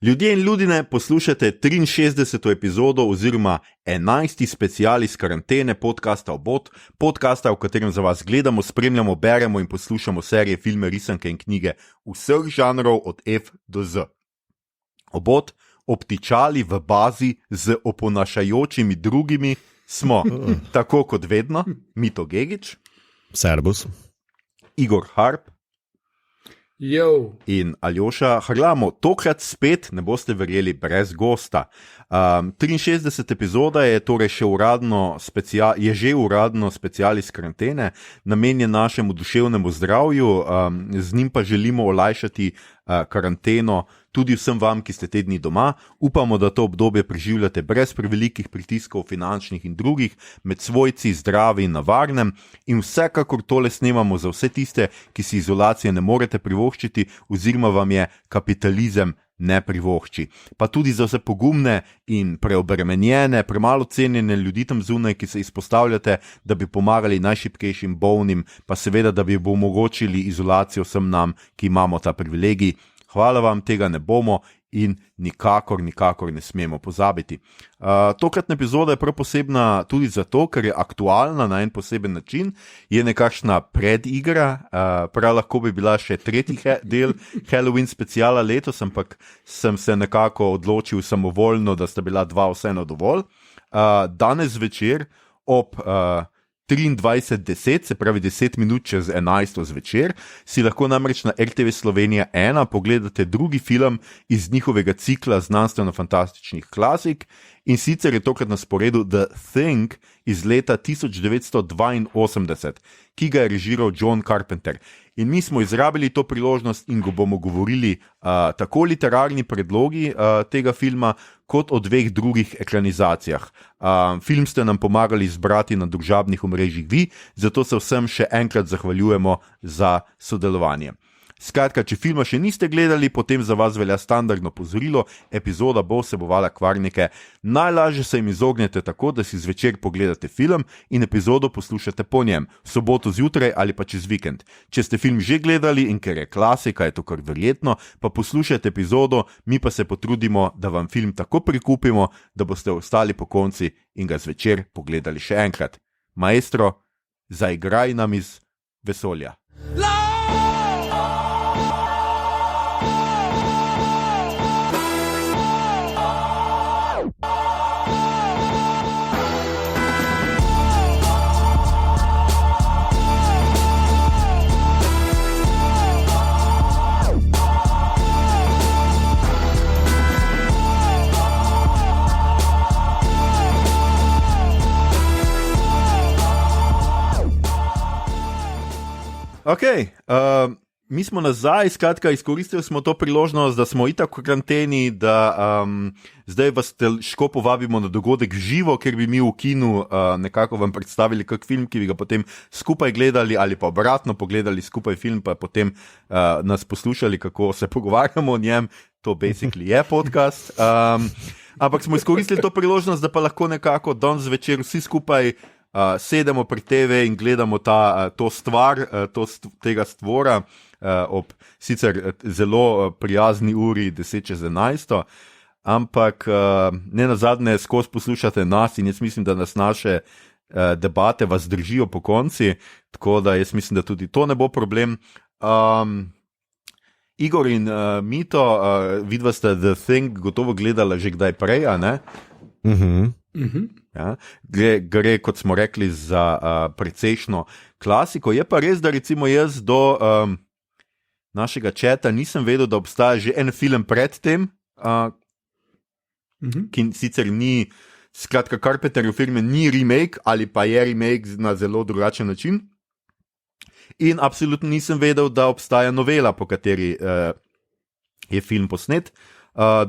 Ljudje in ljudine, poslušate 63. epizodo oziroma 11. special iz karantene podcasta Obot, podcasta, v katerem za vas gledamo, spremljamo, beremo in poslušamo serije, filme, risanke in knjige vseh žanrov od F do Z. Obot, obtičali v bazi z oponašajočimi drugimi smo, tako kot vedno, Mito Gegić, Servus, Igor Harp, Yo. In Aljoša Hrlamo, tokrat spet, ne boste verjeli, brez gosta. 63. epizoda je torej še že uradno special iz karantene, namenjen našemu duševnemu zdravju, z njim pa želimo olajšati karanteno tudi vsem vam, ki ste te dni doma. Upamo, da to obdobje preživljate brez prevelikih pritiskov, finančnih in drugih, med svojci, zdravi in na varnem. In vsekakor tole snemamo za vse tiste, ki si izolacije ne morete privoščiti oziroma vam je kapitalizem ne privošči. Pa tudi za vse pogumne in preobremenjene, premalo cenjene ljudi tam zunaj, ki se izpostavljate, da bi pomagali najšibkejšim bolnim, pa seveda, da bi omogočili izolacijo vsem nam, ki imamo ta privilegij. Hvala vam, tega ne bomo in nikakor ne smemo pozabiti. Tokratna epizoda je prav posebna tudi zato, ker je aktualna na en poseben način, je nekakšna predigra, prav lahko bi bila še tretji del Halloween speciala letos, ampak sem se nekako odločil samovoljno, da sta bila dva vseeno dovolj. Danes večer ob 23:10, se pravi 10 minut čez 11 zvečer, si lahko namreč na RTV Slovenija 1 pogledate drugi film iz njihovega cikla znanstveno-fantastičnih klasik, in sicer je tokrat na sporedu The Thing iz leta 1982, ki ga je režiral John Carpenter. In mi smo izrabili to priložnost in bomo govorili tako o literarni predlogi tega filma, kot o dveh drugih ekranizacijah. Film ste nam pomagali izbrati na družabnih omrežjih vi, zato se vsem še enkrat zahvaljujemo za sodelovanje. Skratka, če filma še niste gledali, potem za vas velja standardno opozorilo, epizoda bo vsebovala kvarnike. Najlažje se jim izognete tako, da si zvečer pogledate film in epizodo poslušate po njem, v soboto zjutraj ali pa čez vikend. Če ste film že gledali in ker je klasika, je to kar verjetno, pa poslušajte epizodo, mi pa se potrudimo, da vam film tako prikupimo, da boste ostali po konci in ga zvečer pogledali še enkrat. Maestro, zaigraj nam iz vesolja. Ok, mi smo nazaj, skratka, izkoristili smo to priložnost, da smo itak v karanteni, da zdaj vas težko povabimo na dogodek živo, ker bi mi v kinu nekako vam predstavili kak film, ki bi ga potem skupaj gledali ali pa obratno pogledali skupaj film, pa potem nas poslušali, kako se pogovarjamo o njem. To basically je podcast. Ampak smo izkoristili to priložnost, da pa lahko nekako danes zvečer vsi skupaj sedemo pri TV in gledamo to stvar, tega stvora ob sicer zelo prijazni uri 10:11, ampak ne nazadnje skozi poslušate nas in jaz mislim, da nas naše debate vas držijo po konci, tako da jaz mislim, da tudi to ne bo problem. Igor in Mito, vidva sta The Thing gotovo gledala že kdaj prej, a ne? Ja, gre, kot smo rekli, za precejšno klasiko. Je pa res, da recimo jaz do našega četa nisem vedel, da obstaja že en film pred tem, ki sicer ni, skratka, Carpenterjev film ni remake ali pa je remake na zelo drugačen način. In absolutno nisem vedel, da obstaja novela, po kateri je film posnet.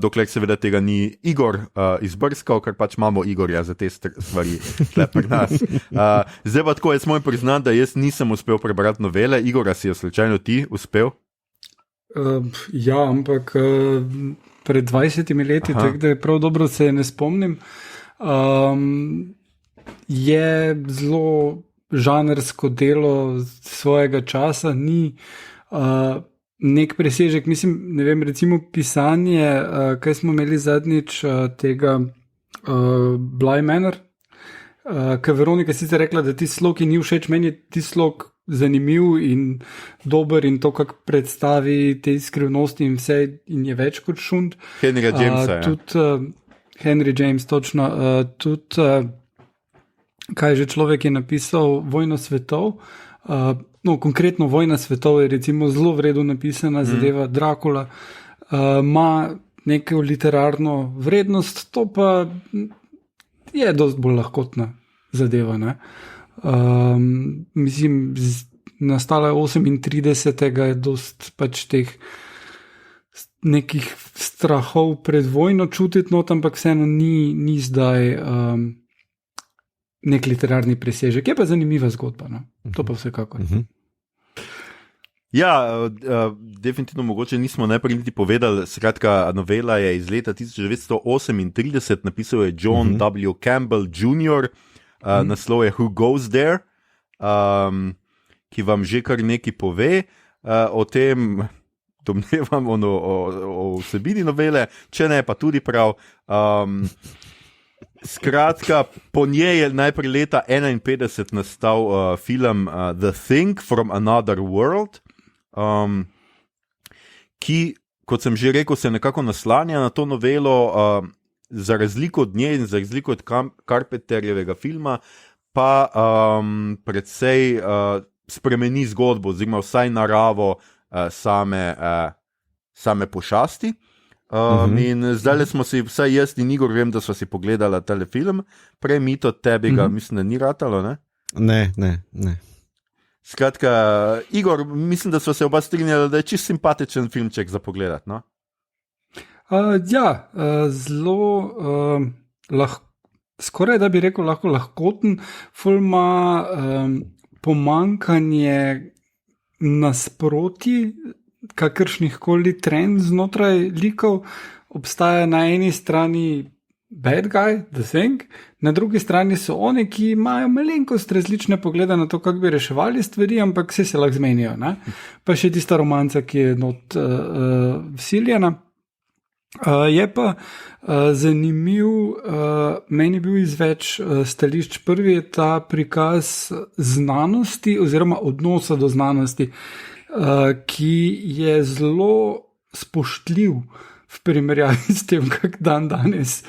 Dokler seveda tega ni Igor izbrskal, ker pač imamo Igorja za te stvari tle pri nas. Zdaj pa tako, jaz moram priznati, da jaz nisem uspel prebrati novele. Igora, si jo slučajno ti uspel? Ja, ampak pred 20 leti, tako da prav dobro se ne spomnim. Je zelo žanrsko delo svojega časa, ni nek presežek, mislim, ne vem, recimo pisanje, kaj smo imeli zadnjič tega Bly Manor, ker Veronika sicer rekla, da ti slog ni všeč, meni je ti slog zanimiv in dober in to, kako predstavi te skrivnosti in vse in je več kot šund. Henryja Jamesa, tudi Henry James, točno, tudi kaj že človek je napisal, Vojno svetov, konkretno Vojna svetov je recimo zelo vredno napisana zadeva, Drakula, ima neko literarno vrednost, to pa je dosti bolj lahkotna zadeva, ne. Mislim, nastala je 38. je dost pač teh nekih strahov pred vojno čutiti, no, ampak vseeno ni zdaj nek literarni presežek. Je pa zanimiva zgodba, no. To pa vsekakor. Ja, definitivno mogoče nismo najprej niti povedali, skratka, novela je iz leta 1938, napisal je John W. Campbell Jr., naslov je Who Goes There, ki vam že kar nekaj pove o tem, domnevam o vsebini novele, če ne pa tudi prav. Skratka, po njej je najprej leta 1951 nastal film The Thing from Another World, ki, kot sem že rekel, se nekako naslanja na to novelo, za razliko od nje in za razliko od Carpenterjevega filma, pa predvsej spremeni zgodbo, oziroma vsaj naravo same pošasti. In zdaj smo si, vsaj jaz in Igor, vem, da smo si pogledali tale film, prej Mito, tebi ga mislim, da ni ratalo, ne? Ne. Skratka, Igor, mislim, da smo se oba strinjali, da je čist simpatičen filmček za pogledat, no? Zelo skoraj da bi rekel lahkoten, ful ima pomankanje nasproti kakršnih koli trend znotraj likov. Obstaja na eni strani bad guy, the thing, na drugi strani so oni, ki imajo malenkost različne poglede na to, kako bi reševali stvari, ampak vse se lahko zmenijo, ne? Pa še tista romanca, ki je not vsiljena. Je pa zanimiv, meni je bil iz več stališč. Prvi je ta prikaz znanosti oziroma odnosa do znanosti, ki je zelo spoštljiv v primerjavi s tem, kak danes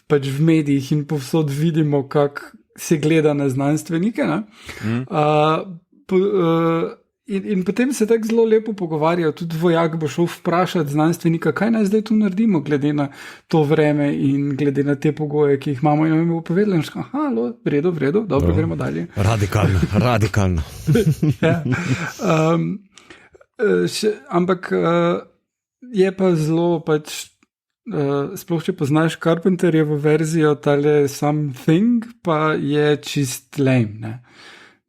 pač v medijih in povsod vidimo, kak se gleda na znanstvenike, ne? In potem se tako zelo lepo pogovarjajo, tudi vojak bo šel vprašati znanstvenika, kaj naj zdaj tu naredimo, glede na to vreme in glede na te pogoje, ki jih imamo. In mi bo povedal, v redu, dobro, gremo dalje. Radikalno. Ja. Ampak je pa zelo pač, sploh če poznaš Carpenterjevo verzijo, tale Something, pa je čist lame, ne.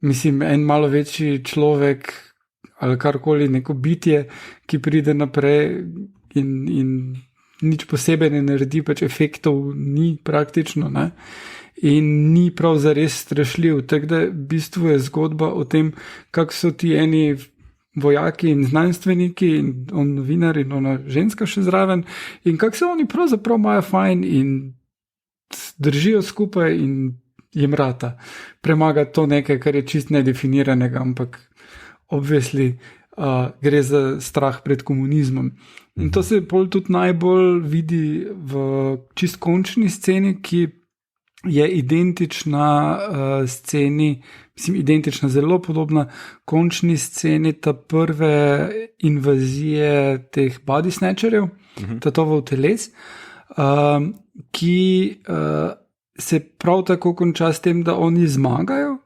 Mislim, en malo večji človek ali karkoli, neko bitje, ki pride naprej in nič posebej ne naredi, pač efektov ni praktično, ne? In ni prav zares strašljiv. Tako da v bistvu je zgodba o tem, kako so ti eni vojaki in znanstveniki in on novinar in ona ženska še zraven in kako se oni pravzaprav imajo fajn in držijo skupaj in jim rata premagati to nekaj, kar je čist nedefiniranega, ampak obvesli gre za strah pred komunizmom. In to se pol tudi najbolj vidi v čist končni sceni, ki je identična sceni, identična, zelo podobna končni sceni ta prve invazije teh body snatcherjev, tatovov teles, ki se prav tako konča s tem, da oni zmagajo,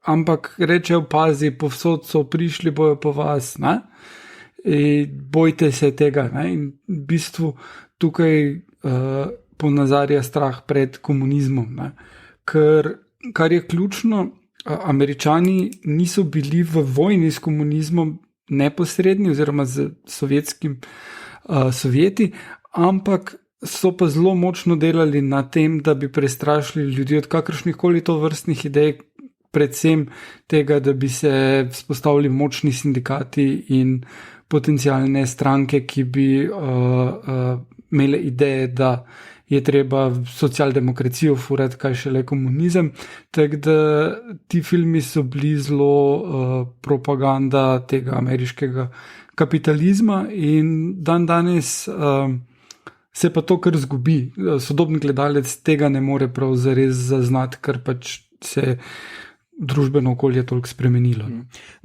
ampak rečejo, pazi, povsod so prišli, bojo po vas, ne? In bojte se tega, ne? In v bistvu tukaj ponazarja strah pred komunizmom, ne? Kar je ključno, Američani niso bili v vojni s komunizmom neposredni oziroma z Sovjeti, ampak so pa zelo močno delali na tem, da bi prestrašili ljudi od kakršnih koli to vrstnih idej, predvsem tega, da bi se vzpostavili močni sindikati in potencialne stranke, ki bi imele ideje, da je treba socialdemokracijo furati, kaj šele komunizem. Tako da ti filmi so bili zelo propaganda tega ameriškega kapitalizma in danes se pa to kar zgubi. Sodobni gledalec tega ne more prav zares zaznati, ker pač se družbeno okolje toliko spremenilo.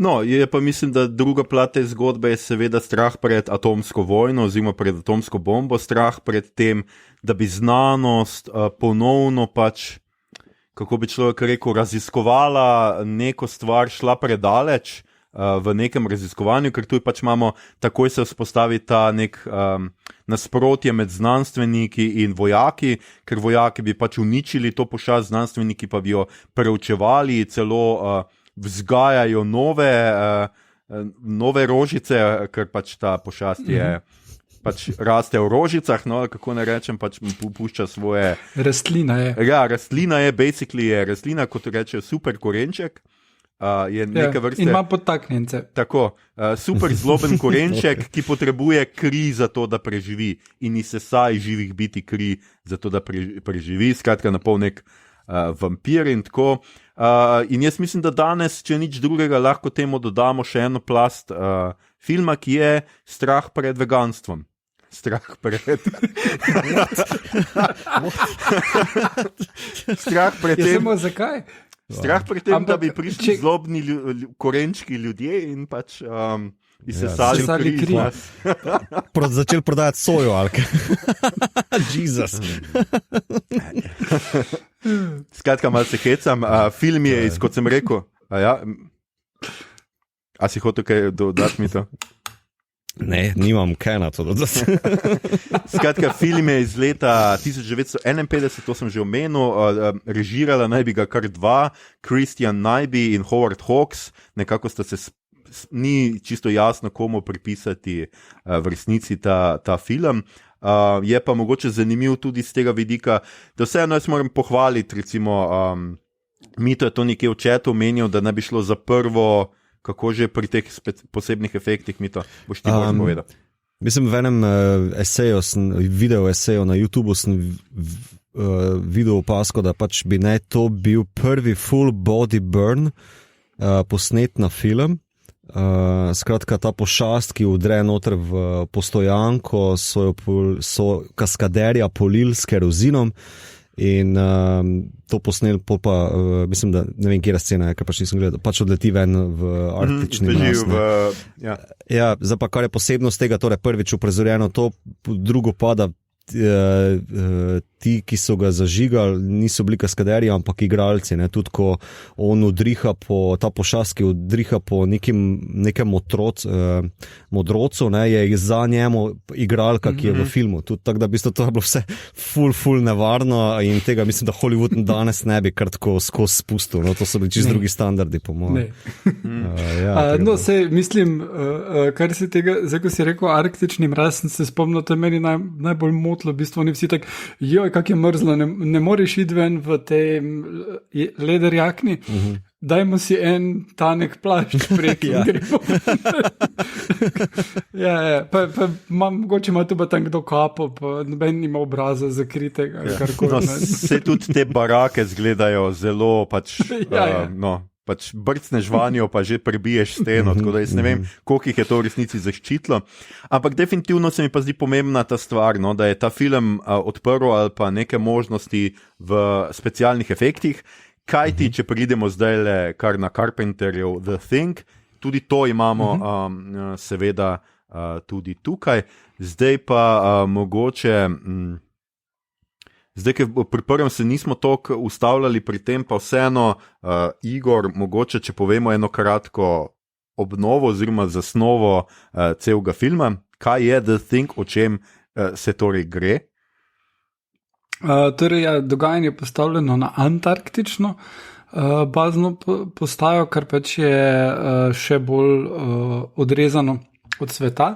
No, je pa mislim, da druga plat te zgodbe je seveda strah pred atomsko vojno oziroma pred atomsko bombo, strah pred tem, da bi znanost ponovno pač, kako bi človek rekel, raziskovala neko stvar, šla predaleč v nekem raziskovanju, ker tu pač imamo, takoj se vzpostavi ta nek nasprotje med znanstveniki in vojaki, ker vojaki bi pač uničili to pošast, znanstveniki pa bi jo preučevali, celo vzgajajo nove rožice, ker pač ta pošast je pač raste v rožicah, no, kako ne rečem, pač pušča svoje... Rastlina je. Ja, rastlina je, basically je rastlina, kot rečejo, super korenček. Je neke vrste... In ima podtaknjence. Tako, super zloben korenček, ki potrebuje kri za to, da preživi in izsesa iz živih biti kri za to, da preživi, skratka napol nek vampir in tako. In jaz mislim, da danes, če nič drugega, lahko temu dodamo še eno plast filma, ki je strah pred veganstvom. Strah pred... Strah pred tem... Zakaj? Strah pred tem, da bi prišli zlobni korenčki ljudje in pač izsesali kri. Začeli prodajati sojo, ali kaj? Jezus. Skratka, malo se hecam. Film je, kot sem rekel, a si hotel kaj dodati mi to? Ne, nimam kaj na to dodati. Skratka, film je iz leta 1951, to sem že omenil, režirala naj bi ga kar dva, Christian Nyby in Howard Hawks, nekako sta se, ni čisto jasno, komu pripisati v resnici ta film. Je pa mogoče zanimiv tudi z tega vidika, da vseeno jaz moram pohvaliti, recimo, Mito je to nekje v chatu omenil, da ne bi šlo za prvo. Kako že pri teh posebnih efektih mi to boš ti povedal? Mislim, v enem video eseju na YouTubeu sem videl opasko, da pač bi naj to bil prvi full body burn posnet na film. Skratka, ta pošast, ki udre noter v postojanko, so kaskaderja polili s kerozinom. In to posnel, mislim, da ne vem, kjera scena je, ker pač nisem gledal, pač odleti ven v arktični mraz. Ja, zdaj pa kar je posebnost tega, torej prvič uprizorjeno to, drugo pa, da ti, ki so ga zažigali, niso bili kaskaderji, ampak igralci, ne? Tudi ko on udriha ta pošast, ki udriha po nekem modrocu, ne? Je za njemu igralka, ki je v filmu. Tudi tako, da bi to bilo vse full nevarno in tega mislim, da Hollywood danes ne bi kar tako skozi spustil. No? To so bili čisto drugi standardi, po mojem. No, sej, mislim, kar se tega, zdaj, ko si rekel arktični mraz, sem se spomnil, to je meni najbolj motlo, v bistvu oni vsi tak, joj, kak je mrzlo, ne moreš iti ven v tej leder jakni, dajmo si en tanek plašč prek in gremo. Pa mogoče ima tu pa tam kdo kapo, pa noben nima obraza zakritega, karkoli. Se tudi te barake zgledajo zelo pač, pač brcneš vanjo, pa že prebiješ steno, tako da jaz ne vem, koliko jih je to v resnici zaščitilo. Ampak definitivno se mi pa zdi pomembna ta stvar, no, da je ta film odprl ali pa neke možnosti v specialnih efektih. Kaj ti, če pridemo zdaj kar na Carpenterjev The Thing, tudi to imamo seveda tudi tukaj. Zdaj pa mogoče... Zdaj, ker pri prvem se nismo toliko ustavljali pri tem, pa vseeno, Igor, mogoče, če povemo eno kratko obnovo oziroma zasnovo celega filma, kaj je The Thing, o čem se torej gre? Torej, dogajanje je postavljeno na antarktično bazno postajo, kar pač je še bolj odrezano od sveta,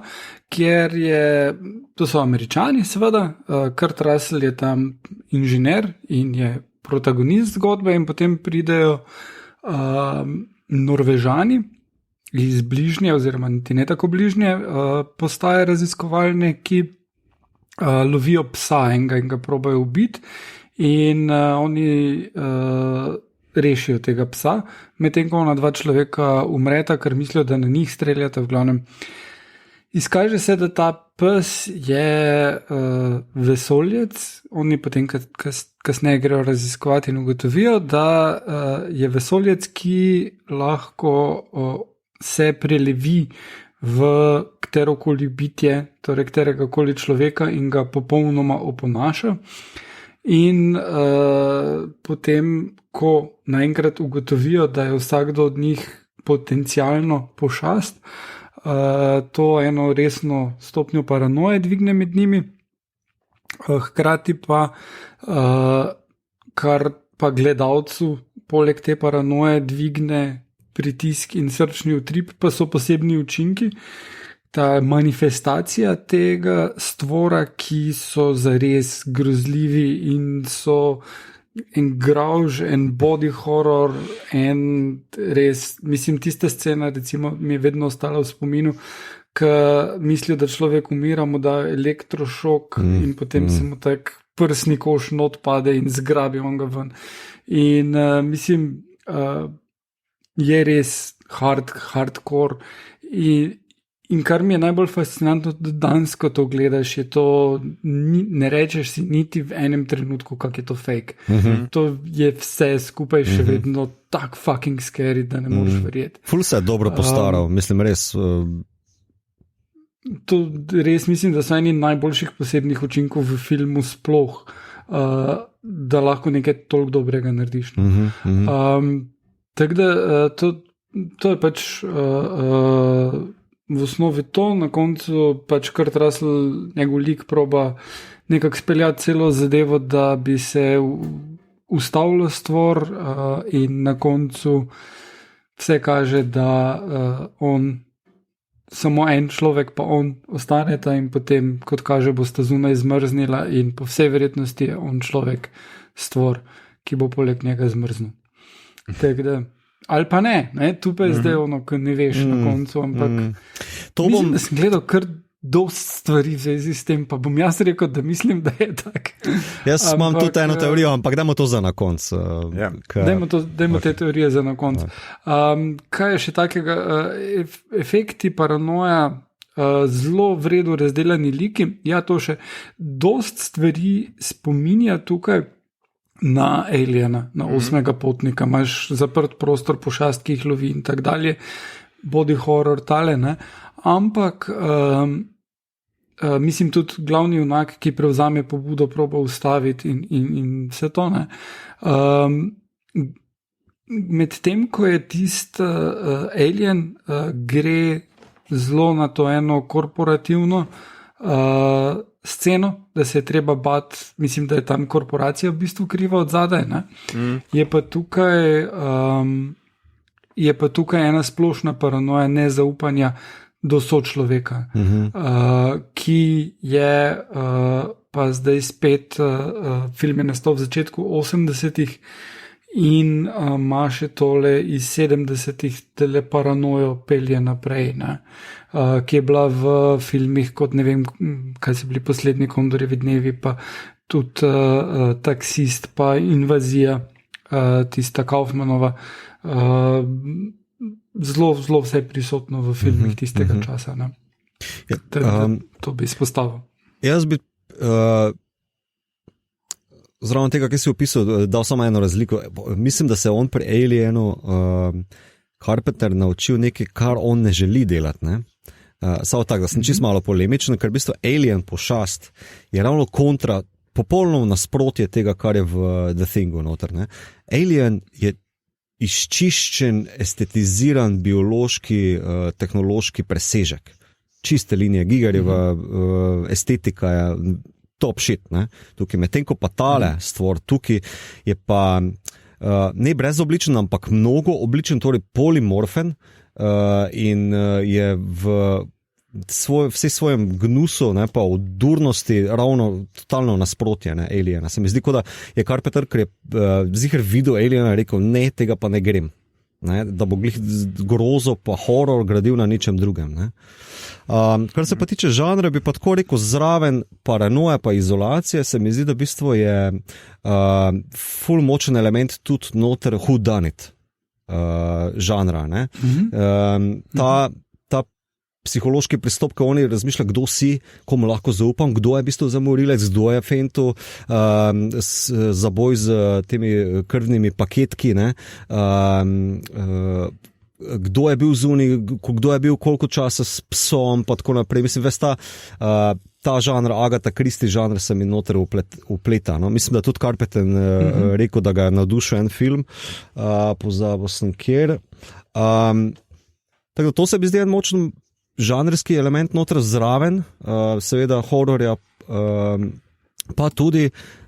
kjer to so Američani seveda, Kurt Russell je tam inženir in je protagonist zgodbe in potem pridejo Norvežani iz bližnje, oziroma niti ne tako bližnje, postaje raziskovalne, ki lovijo psa in ga probajo ubiti, in oni rešijo tega psa, medtem ko ona dva človeka umreta, ker mislijo, da na njih streljata. V glavnem izkaže se, da ta pes je vesoljec. Oni potem kasneje grejo raziskovati in ugotovijo, da je vesoljec, ki lahko se prelevi v katerokoli bitje, torej kateregakoli človeka, in ga popolnoma oponaša. In potem, ko naenkrat ugotovijo, da je vsakdo od njih potencialno pošast, to eno resno stopnjo paranoje dvigne med njimi, hkrati pa, kar pa gledalcu poleg te paranoje dvigne pritisk in srčni utrip, pa so posebni učinki. Ta manifestacija tega stvora, ki so zares grozljivi in so en grauž, en body horror, en res, mislim, tista scena recimo mi je vedno ostala v spominu, ko mislijo, da človek umira, mu da elektrošok in potem se mu tak prsni koš not pade in zgrabi on ga ven. In mislim, je res hardcore in kar mi je najbolj fascinantno, da danes, ko to gledaš, je to, ne rečeš si niti v enem trenutku, kak je to fake. To je vse skupaj še vedno tak fucking scary, da ne moreš verjeti. Ful se je dobro postaral, mislim res. To res mislim, da so eni najboljših posebnih učinkov v filmu sploh, da lahko nekaj toliko dobrega narediš. Tako da to je pač v osnovi to, na koncu pač Kurt Russell, njegov lik proba nekako speljati celo zadevo, da bi se ustavilo stvor, in na koncu vse kaže, da on, samo en človek pa on ostaneta, in potem, kot kaže, bosta zunaj zmrznila in po vsej verjetnosti je on človek stvor, ki bo poleg njega zmrznil. Tako da ali pa ne, tu pa je zdaj ono, ko ne veš na koncu, ampak mislim, da sem gledal kar dost stvari v zvezi s tem, pa bom jaz rekel, da mislim, da je tak. Jaz imam tudi eno teorijo, ampak dajmo to za na konc. Dajmo te teorije za na konc. Kaj je še takega? Efekti, paranoja, zelo vredo razdeljeni liki. Ja, to še dost stvari spominja tukaj na Aliena, na osmega potnika. Imaš zaprt prostor, pošast, ki jih lovi in tak dalje, body horror, tale, ne. Ampak mislim tudi glavni junak, ki prevzame pobudo, proba ustaviti in vse to, ne. Medtem, ko je tisti Alien gre zelo na to eno korporativno sceno, da se je treba bati, mislim, da je tam korporacija v bistvu kriva od zadaj, ne? Je pa tukaj ena splošna paranoja nezaupanja do sočloveka, ki je pa zdaj spet film je nastal v začetku 80-ih in ima še tole iz 70-ih tele paranojo pelje naprej, ne? Ki je bila v filmih kot ne vem, kaj so bili poslednji Kondorjevi dnevi, pa tudi Taksist, pa Invazija, tista Kaufmanova, zelo vse prisotno v filmih tistega časa. Ne? To bi izpostavil. Jaz bi zraven tega, kaj si opisal, dal samo eno razliko. Mislim, da se on pri Alienu Carpenter naučil nekaj, kar on ne želi delati, ne? Samo tako, da sem čisto malo polemičen, ker v bistvu Alien pošast je ravno kontra, popolnoma nasprotje tega, kar je v The Thingu noter, ne? Alien je izčiščen, estetiziran, biološki, tehnološki presežek. Čiste linije, Gigerjeva estetika je top shit, ne? Tukaj medtem ko pa tale stvor, tukaj je pa ne brezobličen, ampak mnogo obličen, torej polimorfen, in je v vsej svojem gnusu, ne, pa v durnosti ravno totalno nasprotje, ne, Aliena. Se mi zdi, kot da je Carpenter, ker je ziher videl Aliena, rekel, ne, tega pa ne grem. ne, da bo glih grozo pa horor gradil na ničem drugem. Ne. Kar se pa tiče žanra, bi pa tako rekel, zraven paranoja pa izolacije, se mi zdi, da v bistvu je ful močen element tudi noter who done it žanra. Ne. Ta psihološki pristop, ko oni razmišlja, kdo si, komu lahko zaupam, kdo je v bistvu zamorilec, kdo je fentu za boj z temi krvnimi paketki, ne. Kdo je bil zunaj, kdo je bil koliko časa s psom, pa tako naprej. Mislim, ta žanr, Agatha Christie žanr se mi noter upleta. No? Mislim, da tudi Carpenter rekel, da ga je navdušil en film, pozabil sem kjer. Tako da to se mi zdi en močen žanrski element noter zraven, seveda hororja, pa tudi,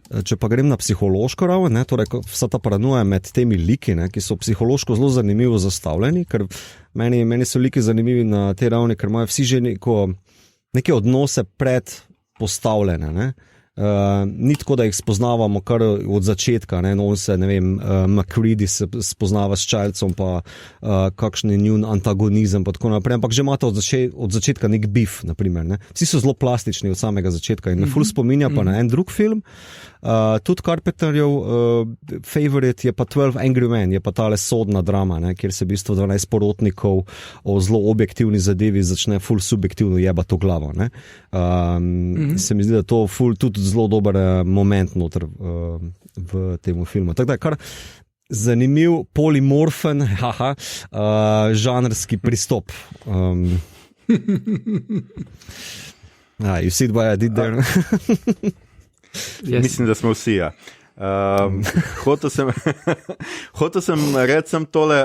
če pa grem na psihološko raven, ne, torej vsa ta paranoja med temi liki, ne, ki so psihološko zelo zanimivo zastavljeni, ker meni so liki zanimivi na te ravni, ker imajo vsi že neke odnose predpostavljene, ne. Ni tako, da jih spoznavamo kar od začetka, ne, no on se, ne vem, MacReady se spoznava s Childsom, pa kakšen je njun antagonizem, pa tako naprej, ampak že imate od začetka nek beef, naprimer, ne. Vsi so zelo plastični od samega začetka in me ful spominja pa na en drug film, tudi Carpenterjev favorite je pa 12 Angry Men, je pa tale sodna drama, ne, kjer se v bistvu 12 porotnikov o zelo objektivni zadevi začne ful subjektivno jebati v glavo, ne. Se mi zdi, da to ful tudi zelo dober moment noter v tem filmu. Tako da je kar zanimiv, polimorfen, žanrski pristop. You see what I did there? Yes. Mislim, da smo vsi, ja. Hotel sem reči sem tole,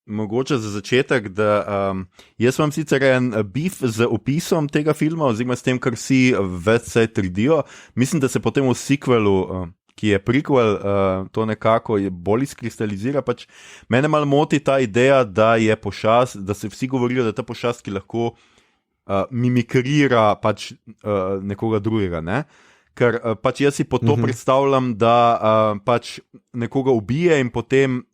mogoče za začetek, da jaz imam sicer en beef z opisom tega filma, oziroma s tem, kar vsi več se trdijo. Mislim, da se potem v sequelu, ki je prequel, to nekako bolj izkristalizira. Pač mene malo moti ta ideja, da je pošast, da se vsi govorijo, da je ta pošast, ki lahko mimikrira pač nekoga drugega, ne? Ker pač jaz si po to predstavljam, da pač nekoga ubije in potem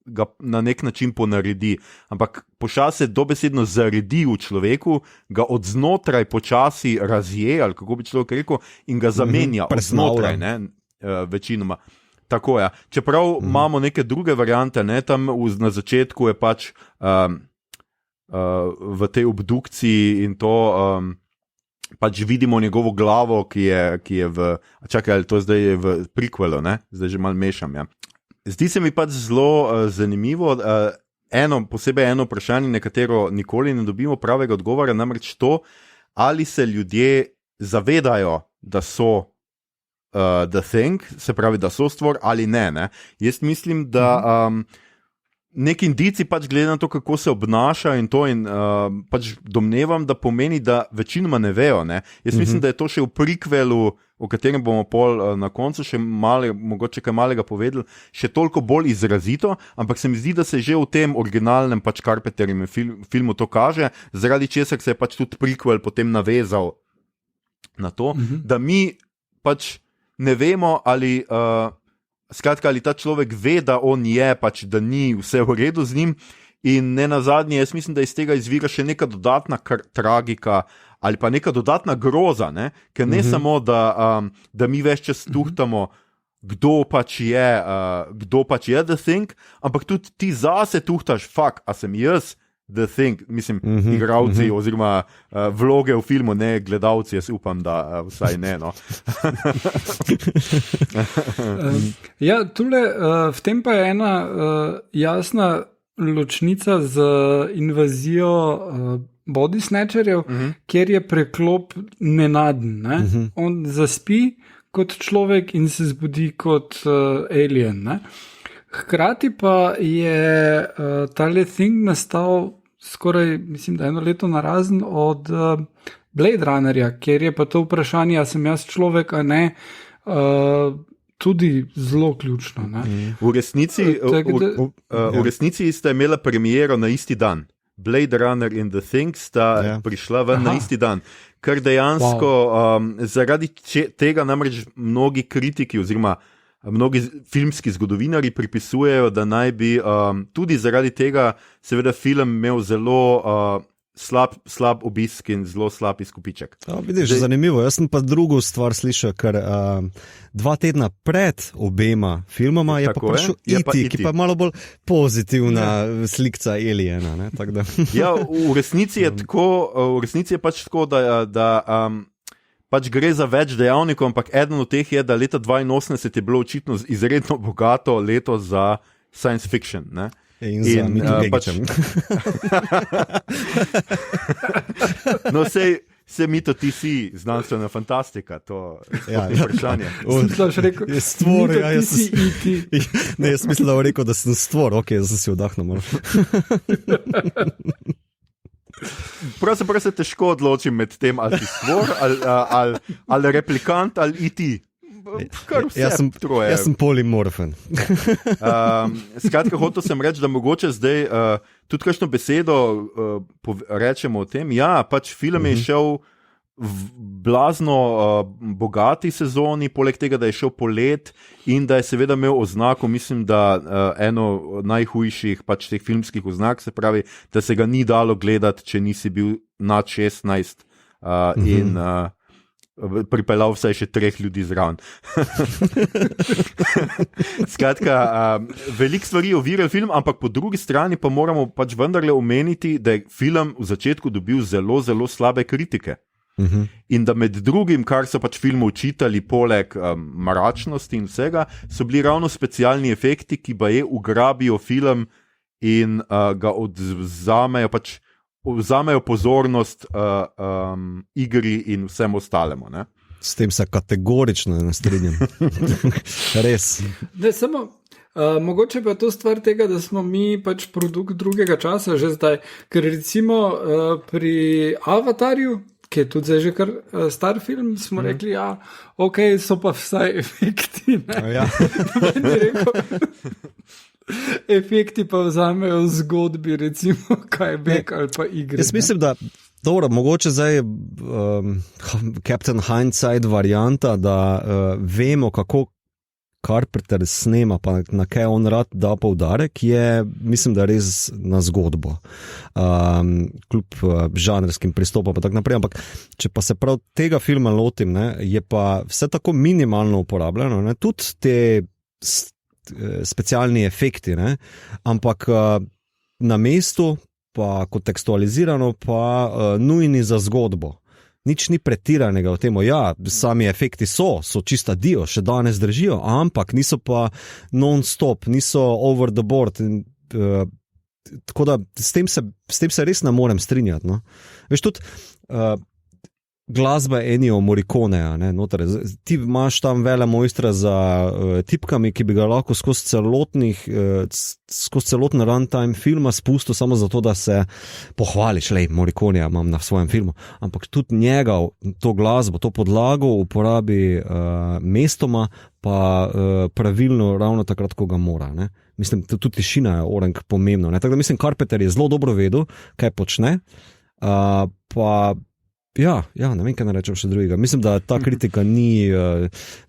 ga na nek način ponaredi. Ampak pošast se dobesedno zaredi v človeku, ga od znotraj počasi razje, ali kako bi človek rekel, in ga zamenja od znotraj, ne, večinoma. Tako je. Čeprav imamo neke druge variante, ne, tam na začetku je pač v tej obdukciji in to pač vidimo njegovo glavo, ki je v, čakaj, ali to zdaj je v prequelu, ne? Zdaj že malo mešam, ja. Zdi se mi pač zelo zanimivo, posebej eno vprašanje, na katero nikoli ne dobimo pravega odgovora, namreč to, ali se ljudje zavedajo, da so the thing, se pravi, da so stvor, ali ne, ne? Jaz mislim, da neki indici pač glede na to, kako se obnaša in to, in pač domnevam, da pomeni, da večinoma ne vejo, ne. Jaz mislim, da je to še v prequelu, o katerem bomo pol na koncu še mogoče kaj malega povedali, še toliko bolj izrazito, ampak se mi zdi, da se že v tem originalnem pač Carpenterjevem filmu to kaže, zaradi česar se je pač tudi prequel potem navezal na to, da mi pač ne vemo, ali skratka, ali ta človek ve, da on je, pač, da ni vse v redu z njim, in ne nazadnje, jaz mislim, da iz tega izvira še neka dodatna tragika ali pa neka dodatna groza, ne? Ker ne samo, da mi več čas tuhtamo, kdo pač je the thing, ampak tudi ti zase tuhtaš, a sem jaz the thing, mislim, igralci oziroma vloge v filmu, ne gledalci, jaz upam, da vsaj ne, no. Ja, tule, v tem pa je ena jasna ločnica z invazijo body snatcherjev, kjer je preklop nenaden, ne? On zaspi kot človek in se zbudi kot alien, ne? Hkrati pa je tale thing nastal skoraj, mislim, da 1 leto narazen od Blade Runnerja, kjer je pa to vprašanje, a sem jaz človek, a ne, tudi zelo ključno. Ne? V resnici sta imela premiero na isti dan. Blade Runner in The Thing sta prišla ven na isti dan. Kar dejansko zaradi tega namreč mnogi kritiki oziroma mnogi filmski zgodovinari pripisujejo, da naj bi tudi zaradi tega seveda film imel zelo slab obisk in zelo slab izkupiček. Vidiš, zanimivo. Jaz sem pa drugo stvar slišal, ker 2 tedna pred obema filmoma je pa prišel E.T., ki pa malo bolj pozitivna slikca Aliena. Ja, v resnici je tako, v resnici je pač tako, da pač gre za več dejavnikov, ampak eden od teh je, da leta 82 je bilo očitno izredno bogato leto za science fiction, ne? In za Mito No, se Mito, ti si znanstvena fantastika, to je vprašanje. Je stvor, jaz mislim, da je rekel, da sem stvor, ok, zdaj si vdahnil. Pravzaprav se težko odločim med tem, ali si stvor, ali replikant, ali E.T. Jaz sem polimorfen. Skratka, hotel sem reči, da mogoče zdaj tudi kakšno besedo rečemo o tem. Ja, pač film je šel v blazno bogati sezoni, poleg tega, da je šel polet in da je seveda imel oznako, mislim, da eno od najhujših pač teh filmskih oznak, se pravi, da se ga ni dalo gledati, če nisi bil nad 16 in pripeljal vsaj še 3 ljudi zraven. Skratka, veliko stvari ovirajo film, ampak po drugi strani pa moramo pač vendarle omeniti, da je film v začetku dobil zelo, zelo slabe kritike. In da med drugim, kar so pač filmu učitali poleg mračnosti in vsega, so bili ravno specialni efekti, ki ugrabijo film in ga odvzamejo pač vzamejo pozornost igri in vsem ostalemu. Ne? S tem se kategorično ne strinjam. Res. Ne, samo, mogoče pa je to stvar tega, da smo mi pač produkt drugega časa že zdaj, ker recimo pri Avatarju, ki je tudi zdaj že kar star film, smo rekli, ja, ok, so pa vsaj efekti. Ja. Efekti pa vzamejo v zgodbi, recimo, kaj bek ali pa igre. Jaz mislim, da dobro, mogoče zdaj Captain Hindsight varianta, da vemo, kako Carpenter snema, pa na kaj on rad da poudarek, je, mislim, da res na zgodbo. Kljub žanrskim pristopom pa tak naprej, ampak če pa se prav tega filma lotim, ne, je pa vse tako minimalno uporabljeno, ne, tudi te specialni efekti, ne? Ampak na mestu, pa kontekstualizirano, pa nujni za zgodbo. Nič ni pretiranega v tem, ja, sami efekti so čista dio, še danes držijo, ampak niso pa non-stop, niso over the board. Tako da s tem se res ne morem strinjati. No? Veš, tudi glasba Ennio Morriconeja, ne, noter. Ti imaš tam vele mojstra za tipkami, ki bi ga lahko skozi celoten runtime filma spustil samo zato, da se pohvališ, lej, Morriconeja imam na svojem filmu, ampak tudi njega, to glasbo, to podlago uporabi mestoma, pa pravilno ravno takrat, ko ga mora, ne. Mislim, tudi tišina je orenk pomembno, ne. Tako da mislim, Carpenter je zelo dobro vedel, kaj počne, pa Ja, ne vem, kaj ne rečem še drugega. Mislim, da ta kritika ni,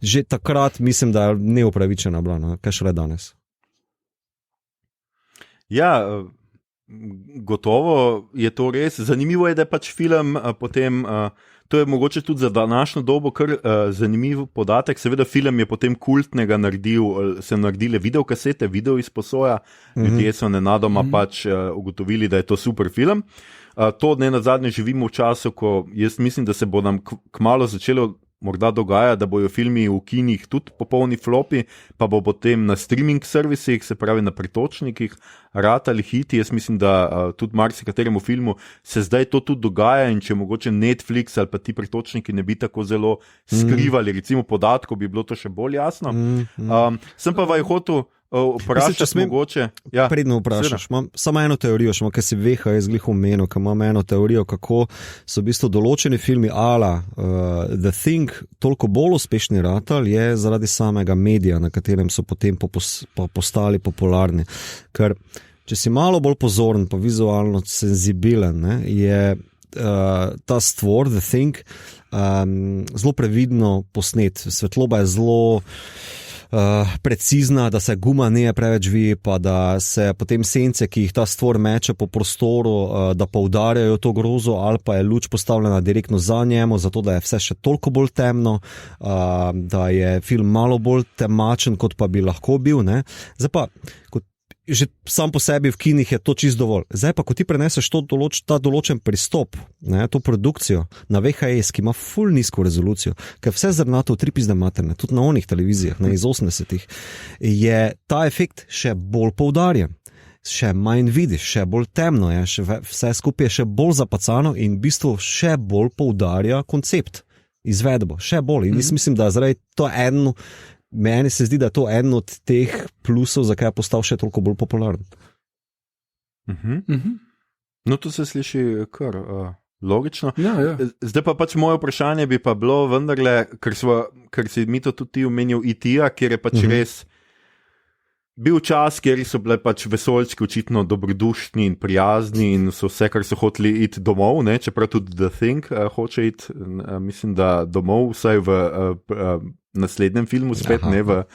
že takrat mislim, da je neupravičena bila, no? Kaj šele danes. Ja, gotovo je to res. Zanimivo je, da je pač film potem, to je mogoče tudi za današnjo dobo kar zanimiv podatek, seveda film je potem kultnega se naredile videokasete, video izposoja, ljudje so nenadoma pač ugotovili, da je to super film. To ne nazadnje živimo v času, ko jaz mislim, da se bo nam kmalu začelo morda dogajati, da bojo filmi v kinih tudi popolni flopi, pa bo potem na streaming servisih, se pravi na pretočnikih, ratali hiti. Jaz mislim, da tudi marsikateremu filmu se zdaj to tudi dogaja in če mogoče Netflix ali pa ti pretočniki ne bi tako zelo skrivali, recimo podatkov, bi bilo to še bolj jasno. Sem pa vaj hotel vprašati mogoče. Ja, predno vprašaš, imam samo eno teorijo, še kaj si veha, jaz glih omenil, ker imam eno teorijo, kako so v bistvu določeni filmi ala The Thing toliko bolj uspešni ratali, je zaradi samega medija, na katerem so potem postali popularni. Ker če si malo bolj pozoren, pa vizualno senzibilen, ne, je ta stvor, The Thing, zelo previdno posnet. Svetloba je zelo precizna, da se guma ne preveč vi, pa da se potem sence, ki jih ta stvor meče po prostoru, da poudarjajo to grozo, ali pa je luč postavljena direktno za njemu, zato da je vse še toliko bolj temno, da je film malo bolj temačen, kot pa bi lahko bil. Ne? Zdaj pa, že sam po sebi v kinih je to čisto dovolj. Zdaj pa, ko ti preneseš ta določen pristop, ne, to produkcijo na VHS, ki ima ful nizko rezolucijo, ker vse zrnato v 3 pizde materne, tudi na onih televizijah, ne, iz 80-ih, je ta efekt še bolj poudarjen. Še manj vidiš, še bolj temno je, vse skupaj je še bolj zapacano in v bistvu še bolj poudarja koncept, izvedbo, še bolj. In jaz mislim, da zaradi to meni se zdi, da je to eden od teh plusov, zakaj je postal še toliko bolj popularen. No, to se sliši kar logično. Ja. Zdaj pa pač moje vprašanje bi pa bilo vendarle, ker si mi to tudi ti omenil IT-ja, kjer je pač res bil čas, kjer so bile pač vesoljčki očitno dobrodušni in prijazni in so vse, kar so hoteli iti domov, ne? Čeprav tudi The Thing hoče iti, mislim, da domov, vsaj v naslednjem filmu spet, ne v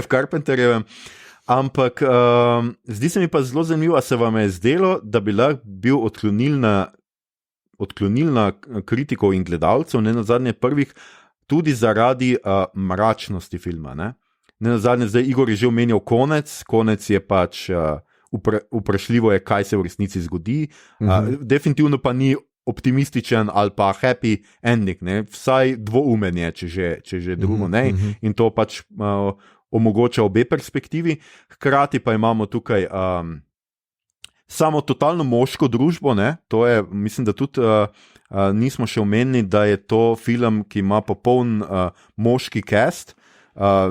Carpenterjevem. Ampak zdi se mi pa zelo zanimivo, a se vam je zdelo, da bi lahko bil odklonilna kritikov in gledalcev, ne nazadnje prvih, tudi zaradi mračnosti filma, ne? Ne nazadnje, zdaj Igor je že omenjal konec je pač vprašljivo je, kaj se v resnici zgodi, definitivno pa ni optimističen ali pa happy ending, ne? Vsaj dvoumen je, če že drugo ne, in to pač omogoča obe perspektivi. Hkrati pa imamo tukaj samo totalno moško družbo, ne? To je, mislim, da tudi nismo še omenili, da je to film, ki ima popoln moški cast.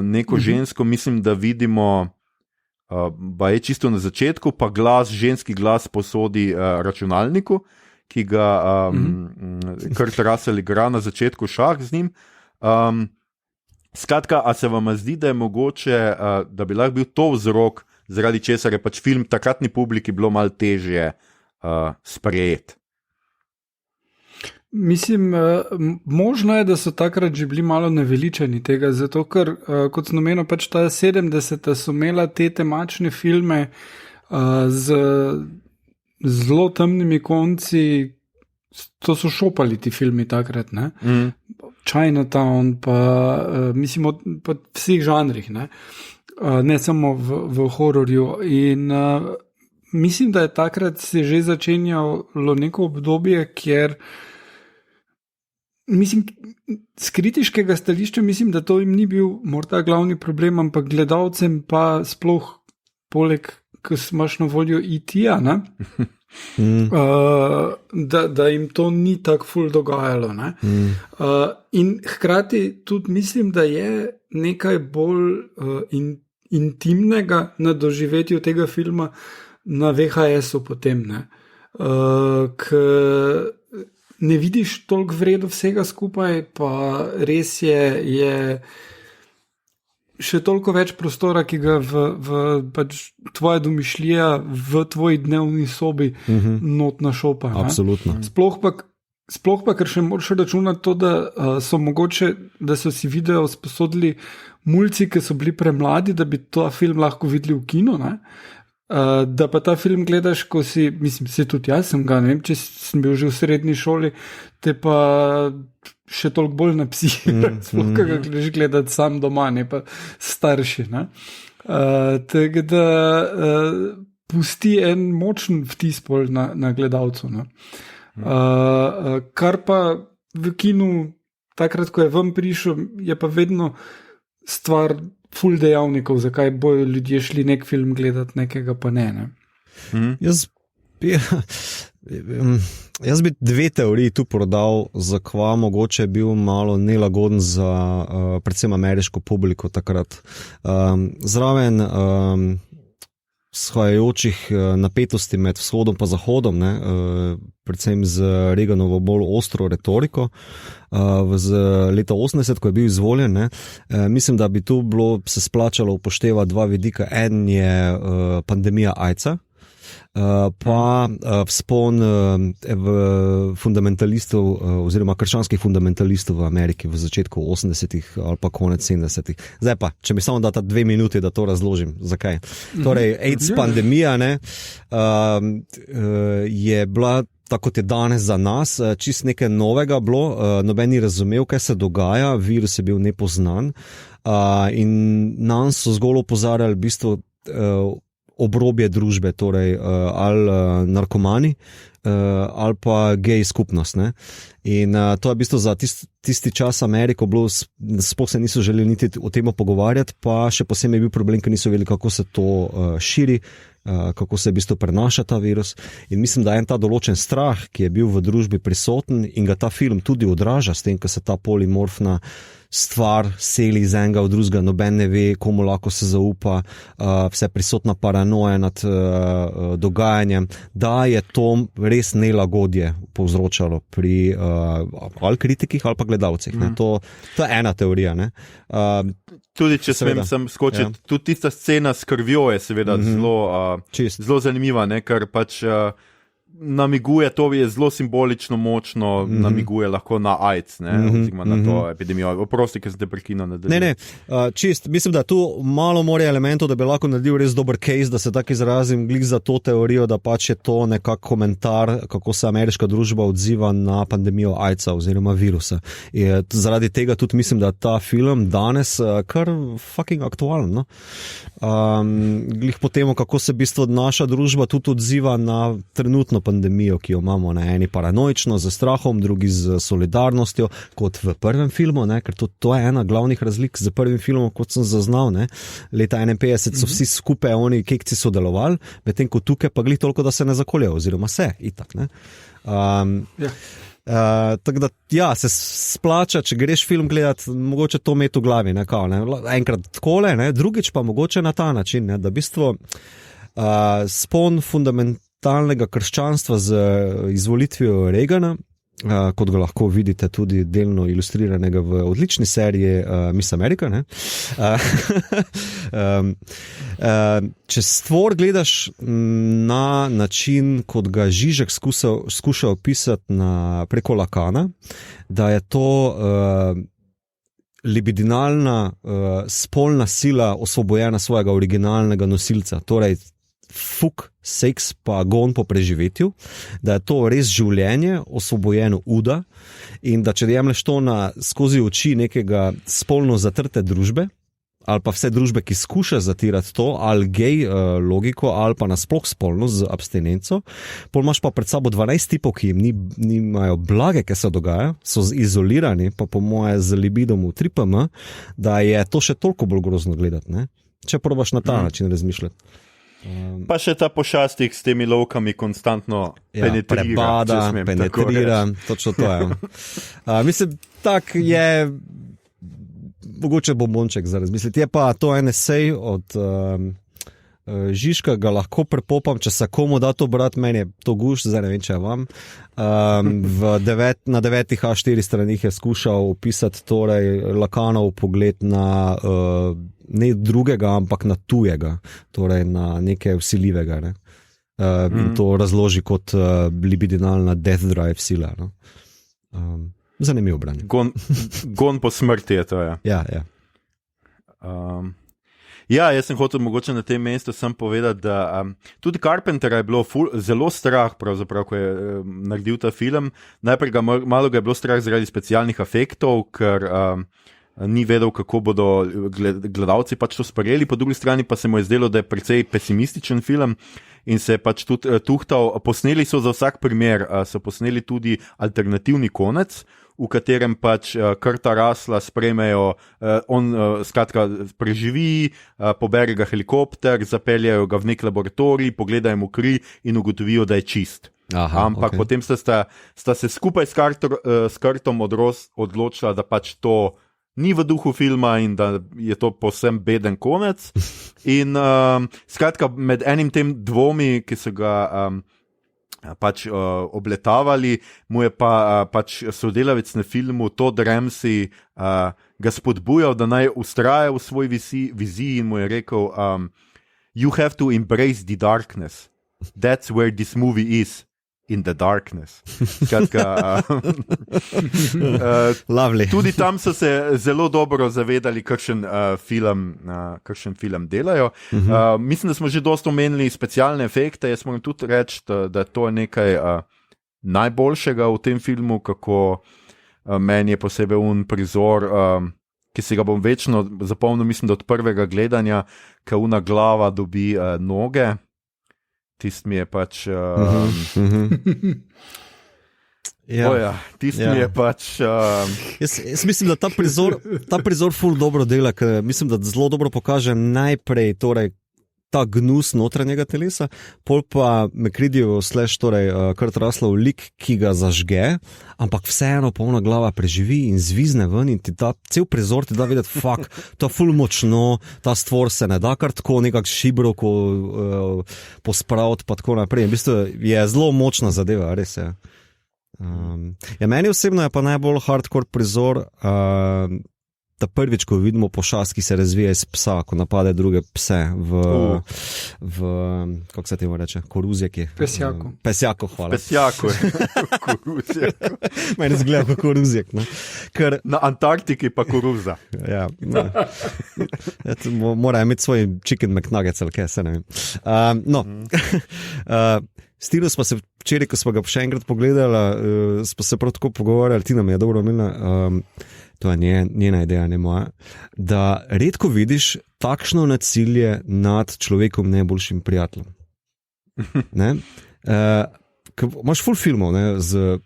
Neko žensko, mislim, da vidimo pa je čisto na začetku, pa ženski glas posodi računalniku, ki ga Kurt Russell igra na začetku šah z njim. Skratka, a se vam zdi, da je mogoče, da bi lahko bil to vzrok, zaradi česar je pač film takratni publiki bilo malo težje sprejeti? Mislim, možno je, da so takrat že bili malo naveličani tega, zato ker, kot sem omenil, pač ta 70. so imela te temačne filme z zelo temnimi konci, to so šopali ti filmi takrat, ne? Chinatown, pa mislim, pa vseh žanrih, ne samo v hororju. In mislim, da je takrat se že začenjalo neko obdobje, kjer mislim, z kritiškega stališča mislim, da to jim ni bil morda glavni problem, ampak gledalcem pa sploh poleg, ko imaš na voljo IT-ja, da jim to ni tako ful dogajalo. In hkrati tudi mislim, da je nekaj bolj intimnega na doživetju tega filma na VHS-u potem, ne vidiš toliko vredo vsega skupaj, pa res je še toliko več prostora, ki ga v pač tvoja domišljija v tvoji dnevni sobi not našopa. Absolutno. Sploh pa, ker še moraš računati to, da so mogoče, da so si video sposodili mulci, ki so bili premladi, da bi ta film lahko videli v kino, da pa ta film gledaš, ko si, mislim, se tudi jaz sem ga, ne vem, če sem bil že v srednji šoli, te pa še toliko bolj napsihiral, sploh ga greš gledati sam doma, ne pa starši. Tako da pusti en močen vtis pol na gledalcu. Kar pa v kinu, takrat, ko je ven prišel, je pa vedno stvar ful dejavnikov, zakaj bojo ljudje šli nek film gledati, nekega pa ne. Jaz bi dve teoriji tu prodal, zakaj mogoče je bil malo nelagoden za predvsem ameriško publiko takrat. Zraven shajajočih napetosti med vzhodom pa zahodom, predvsem z Reaganovo bolj ostro retoriko z leta 80, ko je bil izvoljen, mislim, da bi tu bilo se splačalo upoštevati dva vidika. En je pandemija AIDS-a, pa vzpon fundamentalistov oziroma krščanskih fundamentalistov v Ameriki v začetku 80-ih ali pa konec 70-ih. Zdaj pa, če mi samo data 2 minuti, da to razložim, zakaj. Torej, AIDS pandemija, ne, je bila, tako kot je danes za nas, čist nekaj novega bilo, noben ni razumel, kaj se dogaja, virus je bil nepoznan in nas so zgolj opozarjali v bistvu obrobje družbe, torej ali narkomani ali pa gej skupnost. Ne? In to je v bistvu za tisti čas Ameriko bilo, sploh se niso želeli niti o tem pogovarjati, pa še posebej je bil problem, ker niso vedeli, kako se to širi, kako se v bistvu prenaša ta virus. In mislim, da je ta določen strah, ki je bil v družbi prisoten in ga ta film tudi odraža s tem, ko se ta polimorfna stvar seli iz enega v drugega, noben ne ve, komu lahko se zaupa, vse prisotna paranoja nad dogajanjem, da je to res nelagodje povzročalo pri ali kritikih ali pa gledalcih. To je ena teorija. Ne? Tudi če sem skočil, tudi tista scena s krvjo je seveda zelo zanimiva, ne? Ker pač namiguje, to je zelo simbolično močno, namiguje lahko na AIDS, oziroma na to epidemijo. Oprosti, ker sem te prekinil. Ne, čist, mislim, da tu malo more elementov, da bi lahko naredil res dober case, da se tako izrazim, glih za to teorijo, da pač je to nekak komentar, kako se ameriška družba odziva na pandemijo AIDS-a oziroma virusa. Zaradi tega tudi mislim, da ta film danes kar fucking aktualen. No? Glih po temu, kako se v bistvu naša družba tudi odziva na trenutno pandemijo, ki jo imamo, na eni paranoično, z strahom, drugi z solidarnostjo, kot v prvem filmu, ne? Ker to je ena glavnih razlik z prvim filmom, kot sem zaznal. Ne? Leta 51 so vsi skupaj oni kekci sodelovali, medtem ko tukaj pa glih toliko, da se ne zakoljejo, oziroma se itak. Ne? Tako da, ja, se splača, če greš film gledati, mogoče to imeti v glavi, ne? Kao, ne? Enkrat takole, ne? Drugič pa mogoče na ta način, ne? Da v bistvu spon fundamentalnega krščanstva z izvolitvijo Reagana, kot ga lahko vidite tudi delno ilustriranega v odlični seriji Miss America. Ne? Če stvor gledaš na način, kot ga Žižek skuša opisati preko Lacana, da je to libidinalna spolna sila osvobojena svojega originalnega nosilca, torej fuk, seks pa gon po preživetju, da je to res življenje osvobojeno uda in da če jemlješ to skozi oči nekega spolno zatrte družbe ali pa vse družbe, ki skuša zatirati to, ali gej logiko, ali pa nasploh spolno z abstinenco, pol imaš pa pred sabo 12 tipov, ki jim nimajo blage, kaj se dogaja, so izolirani, pa po moje z libidom v 3PM, da je to še toliko bolj grozno gledati, ne? Če probaš na ta način razmišljati. Pa še ta pošastik s temi lovkami konstantno penetrira, točno to je. Mislim, tak je mogoče bombonček za razmisliti. Je pa to en esej od Žižka, ga lahko prepopam, če se komu da to brati, meni je to gušt, zdaj ne vem, če je vam. Na 9 A4 stranih je skušal opisati torej Lacanov pogled na ne drugega, ampak na tujega, torej na nekaj vsiljivega. Ne? In to razloži kot libidinalna death drive sila. No? Zanimivo branje. Gon po smrti je to, ja. Ja. Ja, jaz sem hotel mogoče na tem mestu sem povedati, da tudi Carpentera je bilo zelo strah, pravzaprav, ko je naredil ta film. Najprej malo ga je bilo strah zaradi specialnih efektov, ker ni vedel, kako bodo gledalci pač to sprejeli, po drugi strani pa se mu je zdelo, da je precej pesimističen film in se je pač tudi tuhtal. Posneli so za vsak primer, so posneli tudi alternativni konec, v katerem pač Kurta Russella sprejmejo, on skratka preživi, pobere ga helikopter, zapeljajo ga v nek laboratorij, pogledajo mu kri in ugotovijo, da je čist. Ampak potem sta se skupaj s Kurtom odločila, da pač to ni v duhu filma in da je to povsem beden konec. In skratka, med enim tem dvomi, ki so ga pač obletavali, mu je pa pač sodelavec na filmu Todd Ramsey ga spodbujal, da naj ustraja v svoj viziji in mu je rekel, you have to embrace the darkness. that's where this movie is. In the darkness. Skratka, tudi tam so se zelo dobro zavedali, kakšen film delajo. Mislim, da smo že dosto omenili specialne efekte. Jaz moram tudi reči, da to je nekaj najboljšega v tem filmu, kako meni je posebej prizor, ki si ga bom večno zapomnil, mislim, da od prvega gledanja, ko una glava dobi noge. Tist mi je pač... Tist mi je pač... Jaz mislim, da ta prizor ful dobro dela, ker mislim, da zelo dobro pokaže najprej torej, ta gnus notranjega telesa, pol pa McCready-jev Kurt Russellov lik, ki ga zažge, ampak vseeno polna glava preživi in zvizne ven in ti ta cel prizor ti da videti, fuck, to je ful močno, ta stvor se ne da kar tako nekak šibroko pospraviti pa tako naprej. V bistvu je zelo močna zadeva, res je. Meni osebno je pa najbolj hardcore prizor ta prvič, ko vidimo pošast, ki se razvija iz psa, ko napade druge pse v kako se temu reče, koruzjaki. Pesjako, hvala. Pesjako, koruzjako. Meni zgleda kot koruzjak. Na Antarktiki pa koruza. Ja, mora imeti svoj chicken McNuggets, ali kaj, se ne vem. Stilus pa se včeraj, ko smo ga še enkrat pogledali, smo se prav tako pogovarjali, Tina mi je dobro omenila, to je njena ideja, ne moja, da redko vidiš takšno nasilje nad človekom najboljšim prijateljem. Imaš ful filmov, z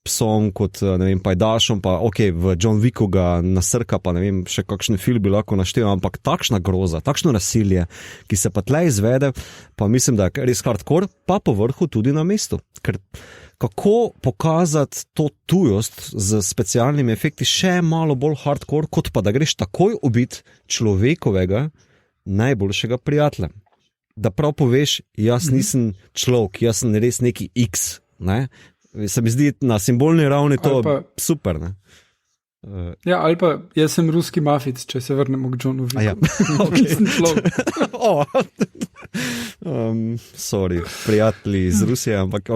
psom kot, ne vem, pajdašom, pa v John Wicku ga nasrka, pa ne vem, še kakšen film bi lahko naštel, ampak takšna groza, takšno nasilje, ki se pa tle izvede, pa mislim, da je res hardcore, pa po vrhu tudi na mestu. Ker kako pokazati to tujost z specialnimi efekti še malo bolj hardcore, kot pa da greš takoj ubiti človekovega najboljšega prijatelja. Da prav poveš, jaz nisem človek, jaz sem res neki X, ne? Se mi zdi na simbolni ravni to super, ne? Ja, ali pa jaz sem ruski mafic, če se vrnemo k Johnu Wicku. Nisem človek. Sorry, prijatelji iz Rusije, ampak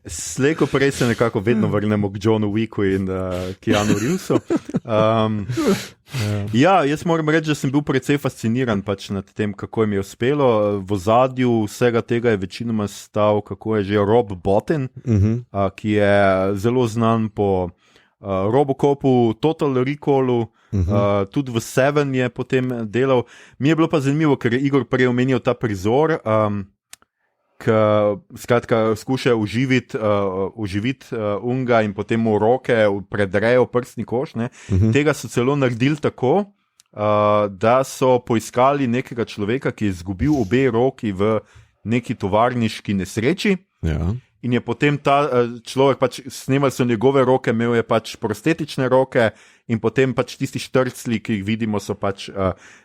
Slejko prej se nekako vedno vrnemo k Johnu Wicku in Keanu Reevesu. Jaz moram reči, da sem bil precej fasciniran pač nad tem, kako jim je uspelo. V ozadju vsega tega je večinoma stal, kako je že, Rob Bottin, ki je zelo znan po Robocopu, Total Recallu, tudi v Seven je potem delal. Mi je bilo pa zanimivo, ker je Igor prej omenil ta prizor, skratka skušajo uživiti unga in potem mu roke predrejo prstni koš. Tega so celo naredili tako, da so poiskali nekega človeka, ki je izgubil obe roki v neki tovarniški nesreči. In je potem ta človek pač snemali so njegove roke, imel je pač prostetične roke in potem pač tisti štrcli, ki jih vidimo, so pač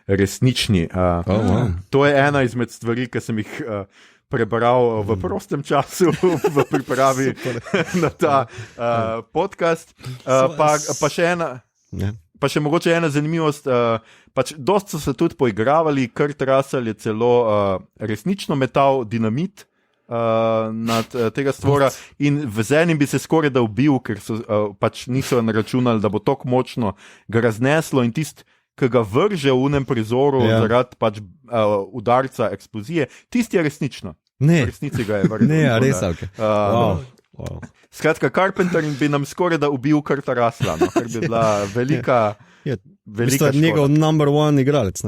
resnični. To je ena izmed stvari, ki sem jih prebral v prostem času v pripravi na ta podcast. Pa še ena, pa še mogoče ena zanimivost, pač dost so se tudi poigravali, Kurt Russell je celo resnično metal dinamit nad tega stvora in v enim bi se skoraj da ubil, ker so pač niso naračunali, da bo tako močno ga razneslo in tist, ki ga vrže v unem prizoru zaradi pač udarca eksplozije, tisti je resnično. Ne. V resnici ga je vrnil. Ne, res, ok. Skratka, Carpenter bi nam skoraj da ubil Kurta Russella, ker bi bila velika velika škoda. Njegov number one igralec,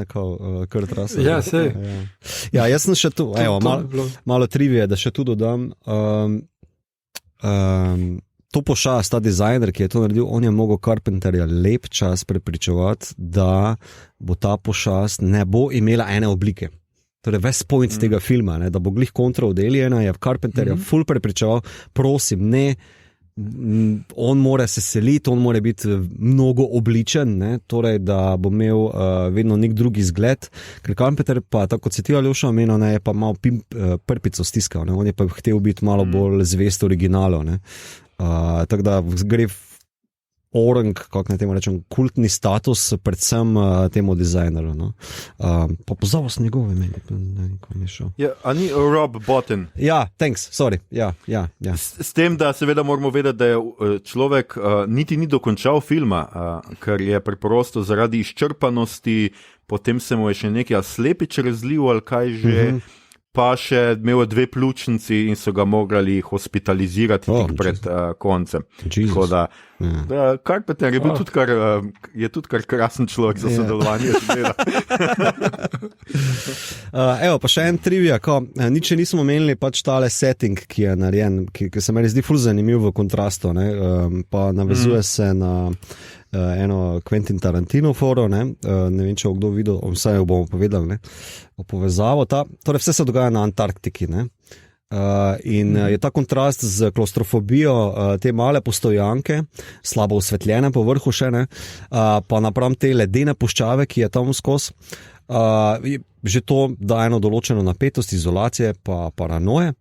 Kurt Russell. Ja, sej. Jaz sem še tu, malo trivije, da še tu dodam. To pošast, ta dizajner, ki je to naredil, on je mogel Carpenterja lep čas prepričevati, da bo ta pošast ne bo imela ene oblike. Torej, ves point tega filma, da bo glih kontra od Aliena, je Carpenterja ful prepričeval, prosim, ne, on mora se seliti, on mora biti mnogo obličen, torej, da bo imel vedno nek drugi izgled, ker Carpenter pa, tako kot se ti Aljoša omenil, je pa malo prpico stiskal, on je pa htel biti malo bolj zvest originalu, tako da gre orang, kako naj temu rečem, kultni status, predvsem temu dizajnerju. No. Pa pozabil sem njegove ime, ne vem, ko mi je šel. Ja, a ni Rob Bottin? Ja, thanks, sorry, ja. S tem, da seveda moramo vedeti, da je človek niti ni dokončal filma, ker je preprosto zaradi izčrpanosti, potem se mu je še nekaj slepič razlil ali kaj že, pa še imel 2 pljučnici in so ga morali hospitalizirati tik pred koncem. Tako da, Carpenter je bil tudi kar krasen človek za sodelovanje. Evo, pa še en trivia, nič nismo omenili, pač tale setting, ki je narejen, ki se meni zdi ful zanimiv v kontrastu, ne? Pa navezuje se na eno Quentin Tarantino foro, ne vem, če bo kdo videl, vsaj jo bomo povedali, ne, o povezavo. Torej vse se dogaja na Antarktiki, ne, in je ta kontrast z klaustrofobijo te male postojanke, slabo osvetljene po vrhu še, ne, pa napram te ledene puščave, ki je tam skozi, že to da eno določeno napetost, izolacije pa paranoje.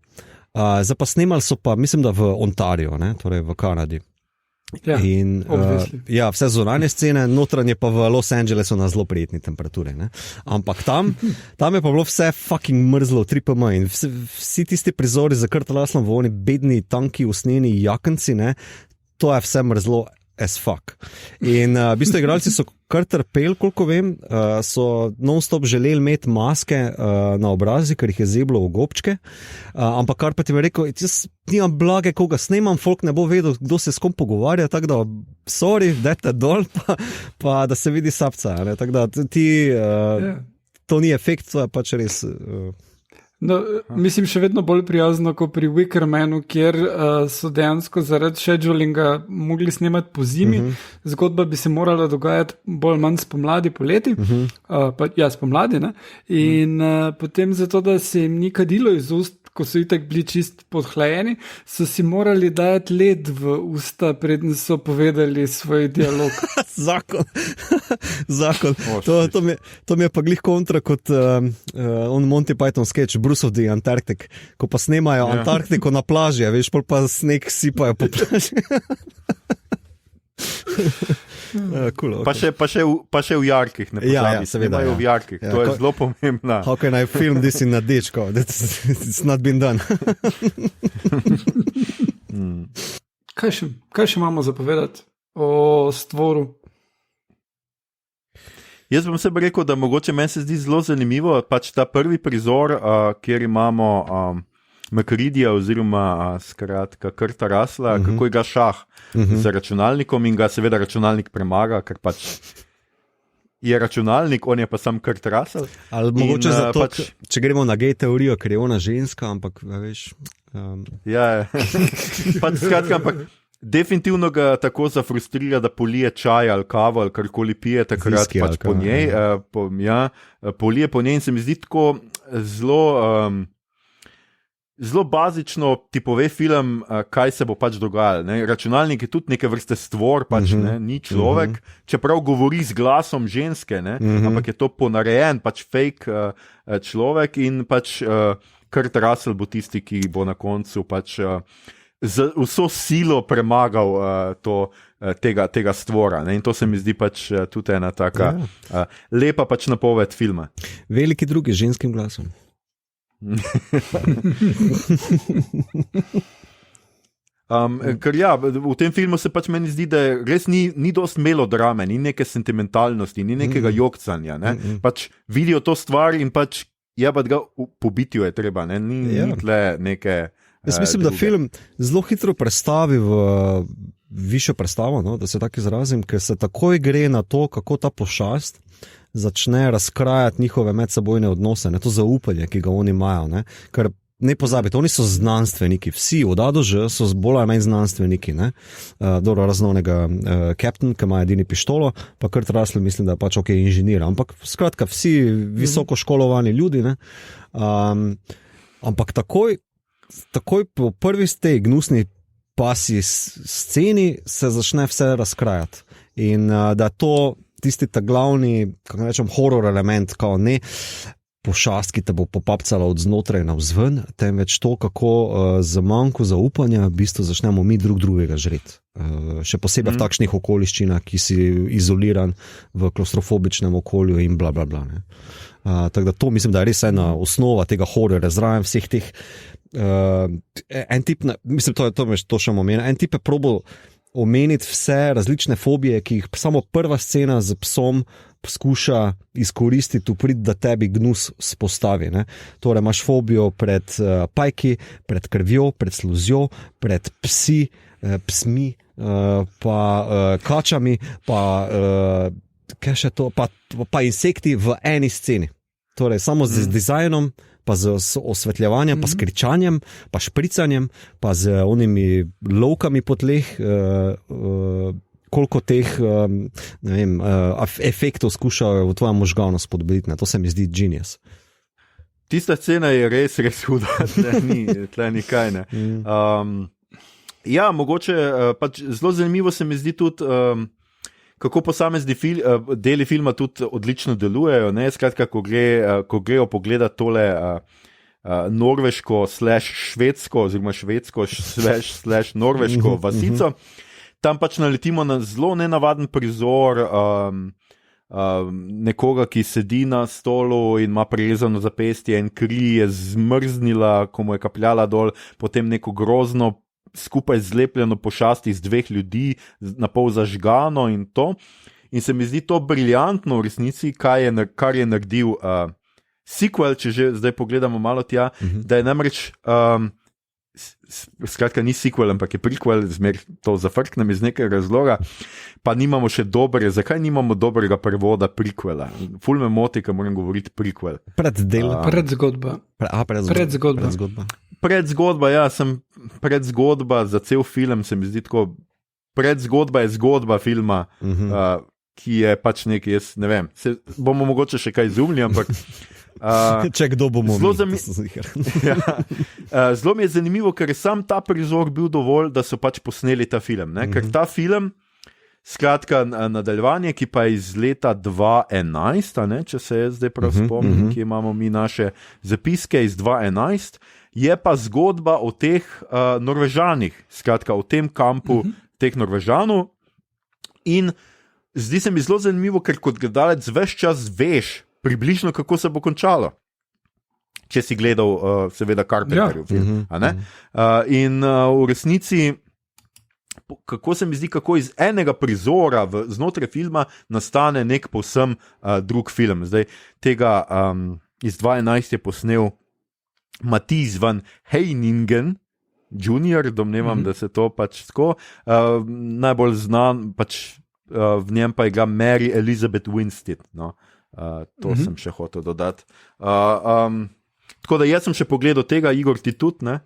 Zdaj pa snemali so pa, mislim, da v Ontario, ne, torej v Kanadi. Ja, in vse zunanje scene, notranje pa v Los Angelesu na zelo prijetni temperaturi, ne? Ampak tam je pa bilo vse fucking mrzlo, 3PM in vsi tisti prizori za Kurt Russellom v oni bedni, tanki, usnjeni jakenci, ne? To je vse mrzlo as fuck. In v bistvu igralci so kar trpeli, koliko vem, so non-stop želeli imeti maske na obrazi, ker jih je zeblo v gobčke, ampak kar pa ti je rekel, jaz nimam blage, koga snemam, folk ne bo vedel, kdo se s kom pogovarja, tako da sorry, dajte dol, pa da se vidi sapca, ne? Tako da to ni efekt, to je pač res... No, mislim, še vedno bolj prijazno kot pri Wickermanu, kjer so dejansko zaradi schedulinga mogli snemati po zimi. Zgodba bi se morala dogajati bolj manj spomladi, poleti, spomladi, ne? In potem zato, da se jim ni kadilo iz ust, ko so itak bili čist podhlajeni, so si morali dajati led v usta, preden so povedali svoj dialog. Zakon. To mi je pa glih kontra kot on Monty Python sketch, Bruce of the Antarctic, ko pa snemajo Antarktiko na plaži, veš, pol pa sneg sipajo po plaži. Cool, okay. pa še v jarkih, ne pozabi, seveda, v jarkih, to je zelo pomembno. How can I film this in a ditch? It's not been done. Kaj še imamo za povedati o stvoru? Jaz bom sebi rekel, da mogoče meni se zdi zelo zanimivo, pač ta prvi prizor, kjer imamo Macreadija oziroma skratka Kurta Russella, kako igra šah z računalnikom in ga seveda računalnik premaga, ker pač je računalnik, on je pa sam Kurt Russell. Ali mogoče zato, če gremo na gej teorijo, ker je ona ženska, ampak veš... pač skratka, ampak definitivno ga tako zafrustrira, da polije čaj ali kavo ali karkoli pije, takrat Viski, pač po njej, polije po njej in se mi zdi tako zelo bazično ti pove film, kaj se bo pač dogajalo. Ne? Računalnik je tudi neke vrste stvor, pač, ne? Ni človek, čeprav govori z glasom ženske, ne? Ampak je to ponarejen, pač fake človek in pač Kurt Russell bo tisti, ki bo na koncu pač z vso silo premagal tega stvora. Ne? In to se mi zdi pač tudi ena taka lepa pač napoved filma. Veliki drugi z ženskim glasom. Ker v tem filmu se pač meni zdi, da res ni dost melodrame, ni neke sentimentalnosti, ni nekega jokcanja, ne? Pač vidijo to stvar in pač ga pobitijo je treba, ne? Ni tle neke jaz mislim, da film zelo hitro predstavi v višjo predstavo, no? Da se tako izrazim, ker se takoj gre na to, kako ta pošast začne razkrajati njihove medsebojne odnose, ne, to zaupanje, ki ga oni imajo, ne, ker ne pozabite, oni so znanstveniki, vsi od A do Ž so bolj ali manj znanstveniki, ne, dobro raznovnega Captain, ki ima edini pištolo, pa Kurt Russell mislim, da je pač ok inženir, ampak skratka vsi visoko školovani ljudi, ne, ampak takoj po prvi tej gnusni pasji sceni se začne vse razkrajati in da to tisti ta glavni, kako rečem, horror element, kao ne, pošast, ki te bo popapcala od znotraj navzven, temveč to, kako z manjko zaupanja v bistvu začnemo mi drugega žreti. Še posebej v takšnih okoliščinah, ki si izoliran v klaustrofobičnem okolju in bla bla bla. Tako da to mislim, da je res ena osnova tega horrorja, zraven vseh teh en tip, mislim, to še omenil, en tip je probal omeniti vse različne fobije, ki jih samo prva scena z psom poskuša izkoristiti, da tebi gnus spostavi. Ne? Torej imaš fobijo pred pajki, pred krvjo, pred sluzjo, pred psmi, pa kačami, pa kaj še to, pa insekti v eni sceni. Torej samo z dizajnom, pa z osvetljevanjem, pa s kričanjem, pa špricanjem, pa z onimi lovkami po tleh, koliko teh efektov skušajo v tvojem možganu spodbuditi. To se mi zdi genius. Tista scena je res huda, tle ni kaj. Ne. Ja, mogoče pač zelo zanimivo se mi zdi tudi, kako posamezni deli filma tudi odlično delujejo. Ne? Skratka, ko grejo pogledati tole norveško /švedsko oziroma švedsko /norveško vasico, tam pač naletimo na zelo nenavaden prizor nekoga, ki sedi na stolu in ima prerezano zapestje in kri je zmrznila, ko mu je kapljala dol, potem neko grozno skupaj zlepljeno pošast iz dveh ljudi, na pol zažgano in to. In se mi zdi to briljantno v resnici, kar je naredil sequel, če že zdaj pogledamo malo tja, da je namreč, skratka ni sequel, ampak je prequel, zmer to zafrknem iz nekega razloga, pa nimamo še zakaj nimamo dobrega prevoda prequela? Ful me moti, ko moram govoriti prequel. Predzgodba. Predzgodba, ja, predzgodba za cel film, se mi zdi tako, predzgodba je zgodba filma, ki je pač nekaj, jaz ne vem, bomo mogoče še kaj izumili, ampak če kdo bomo zelo mi je zanimivo, ker je sam ta prizor bil dovolj, da so pač posneli ta film, ne? Ker ta film, skratka nadaljevanje, ki pa je iz leta 2011, ne? Če se jaz zdaj prav spomnim, ki imamo mi naše zapiske iz 2011, je pa zgodba o teh Norvežanih, skratka o tem kampu teh Norvežanov, in zdi se mi zelo zanimivo, ker kot gledalec ves čas veš približno, kako se bo končalo, če si gledal seveda Carpenterjev film. In v resnici, kako se mi zdi, kako iz enega prizora znotraj filma nastane nek povsem drug film. Zdaj, tega iz 2011 je posnel Mathias van Heiningen Jr., domnevam, da se to pač tako, najbolj znan, pač v njem pa igra Mary Elizabeth Winstead, no. To sem še hotel dodati. Tako da jaz sem še pogledal tega, Igor, ti tudi, ne?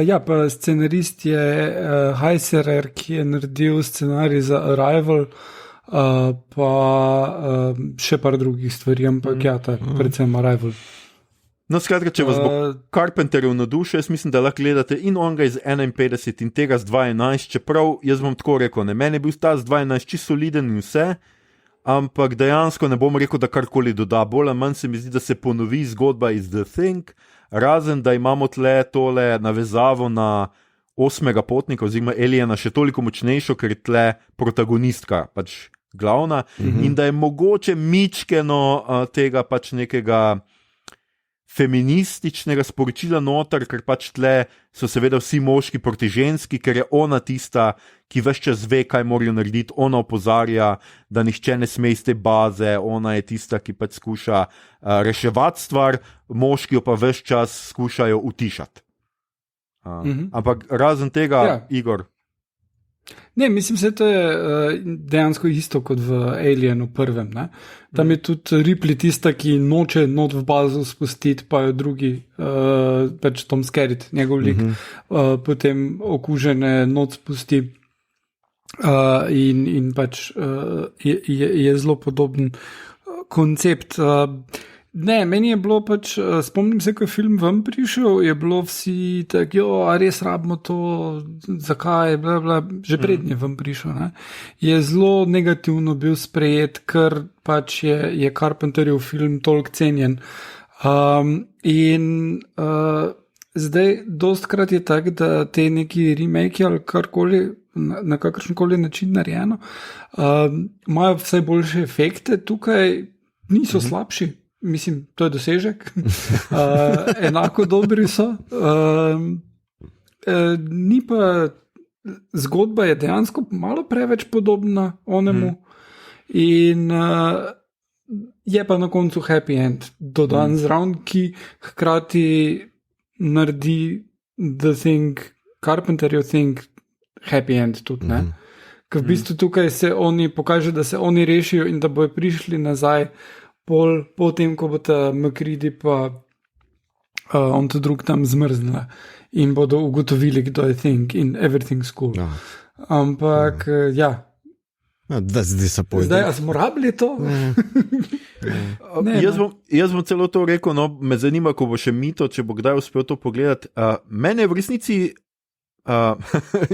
Ja, pa scenarist je Heiserer, ki je naredil scenarij za Arrival, pa še par drugih stvari, ampak ja, predvsem Arrival. No, skratka, če vas bo Carpenterjev navdušil, jaz mislim, da lahko gledate in onga iz 51 in tega z 2011, čeprav jaz bom tako rekel, ne, meni je bil ta z 2011 čisto soliden in vse, ampak dejansko ne bom rekel, da karkoli doda. Bolj ali manj se mi zdi, da se ponovi zgodba iz The Thing, razen da imamo tle tole navezavo na 8. potnika oziroma Aliena še toliko močnejšo, ker je tle protagonistka, pač glavna, in da je mogoče mičkeno tega pač nekega feminističnega sporočila noter, ker pač tle so seveda vsi moški proti ženski, ker je ona tista, ki ves čas ve, kaj morajo narediti, ona opozarja, da nihče ne sme iz te baze, ona je tista, ki pač skuša reševati stvar, moški jo pa ves čas skušajo utišati. Ampak razen tega, Igor? Ne, mislim, da to je dejansko isto kot v Alienu prvem. Ne? Tam je tudi Ripley tista, ki noče not v bazo spustiti, pa jo drugi, pač Tom Skerritt, njegov lik, potem okužene not spusti in pač je zelo podoben koncept. Ne, meni je bilo pač, spomnim se, ko je film ven prišel, je bilo vsi tako, a res rabimo to, zakaj, bla, bla, že prednje ven prišel, ne. Je zelo negativno bil sprejet, ker pač je Carpenterjev film toliko cenjen, Zdaj, dostkrat je tako, da te neki remake ali karkoli, na kakršenkoli način narejeno, imajo vse boljše efekte, tukaj niso slabši. Mislim, to je dosežek. Enako dobri so. Ni pa, zgodba je dejansko malo preveč podobna onemu in je pa na koncu happy end dodan zraven, ki hkrati naredi The Thing, Carpenterjev Thing happy end tudi, ne? Ker v bistvu tukaj se oni pokaže, da se oni rešijo in da bojo prišli nazaj po tem, ko bo ta McCready pa on to drug tam zmrznila in bodo ugotovili, kdo je Thing in everything's cool. Ampak, ja. Zdaj, a smo rabili to? Jaz bom celo to rekel, no, me zanima, ko bo še Mito, če bo kdaj uspel to pogledati. Mene v resnici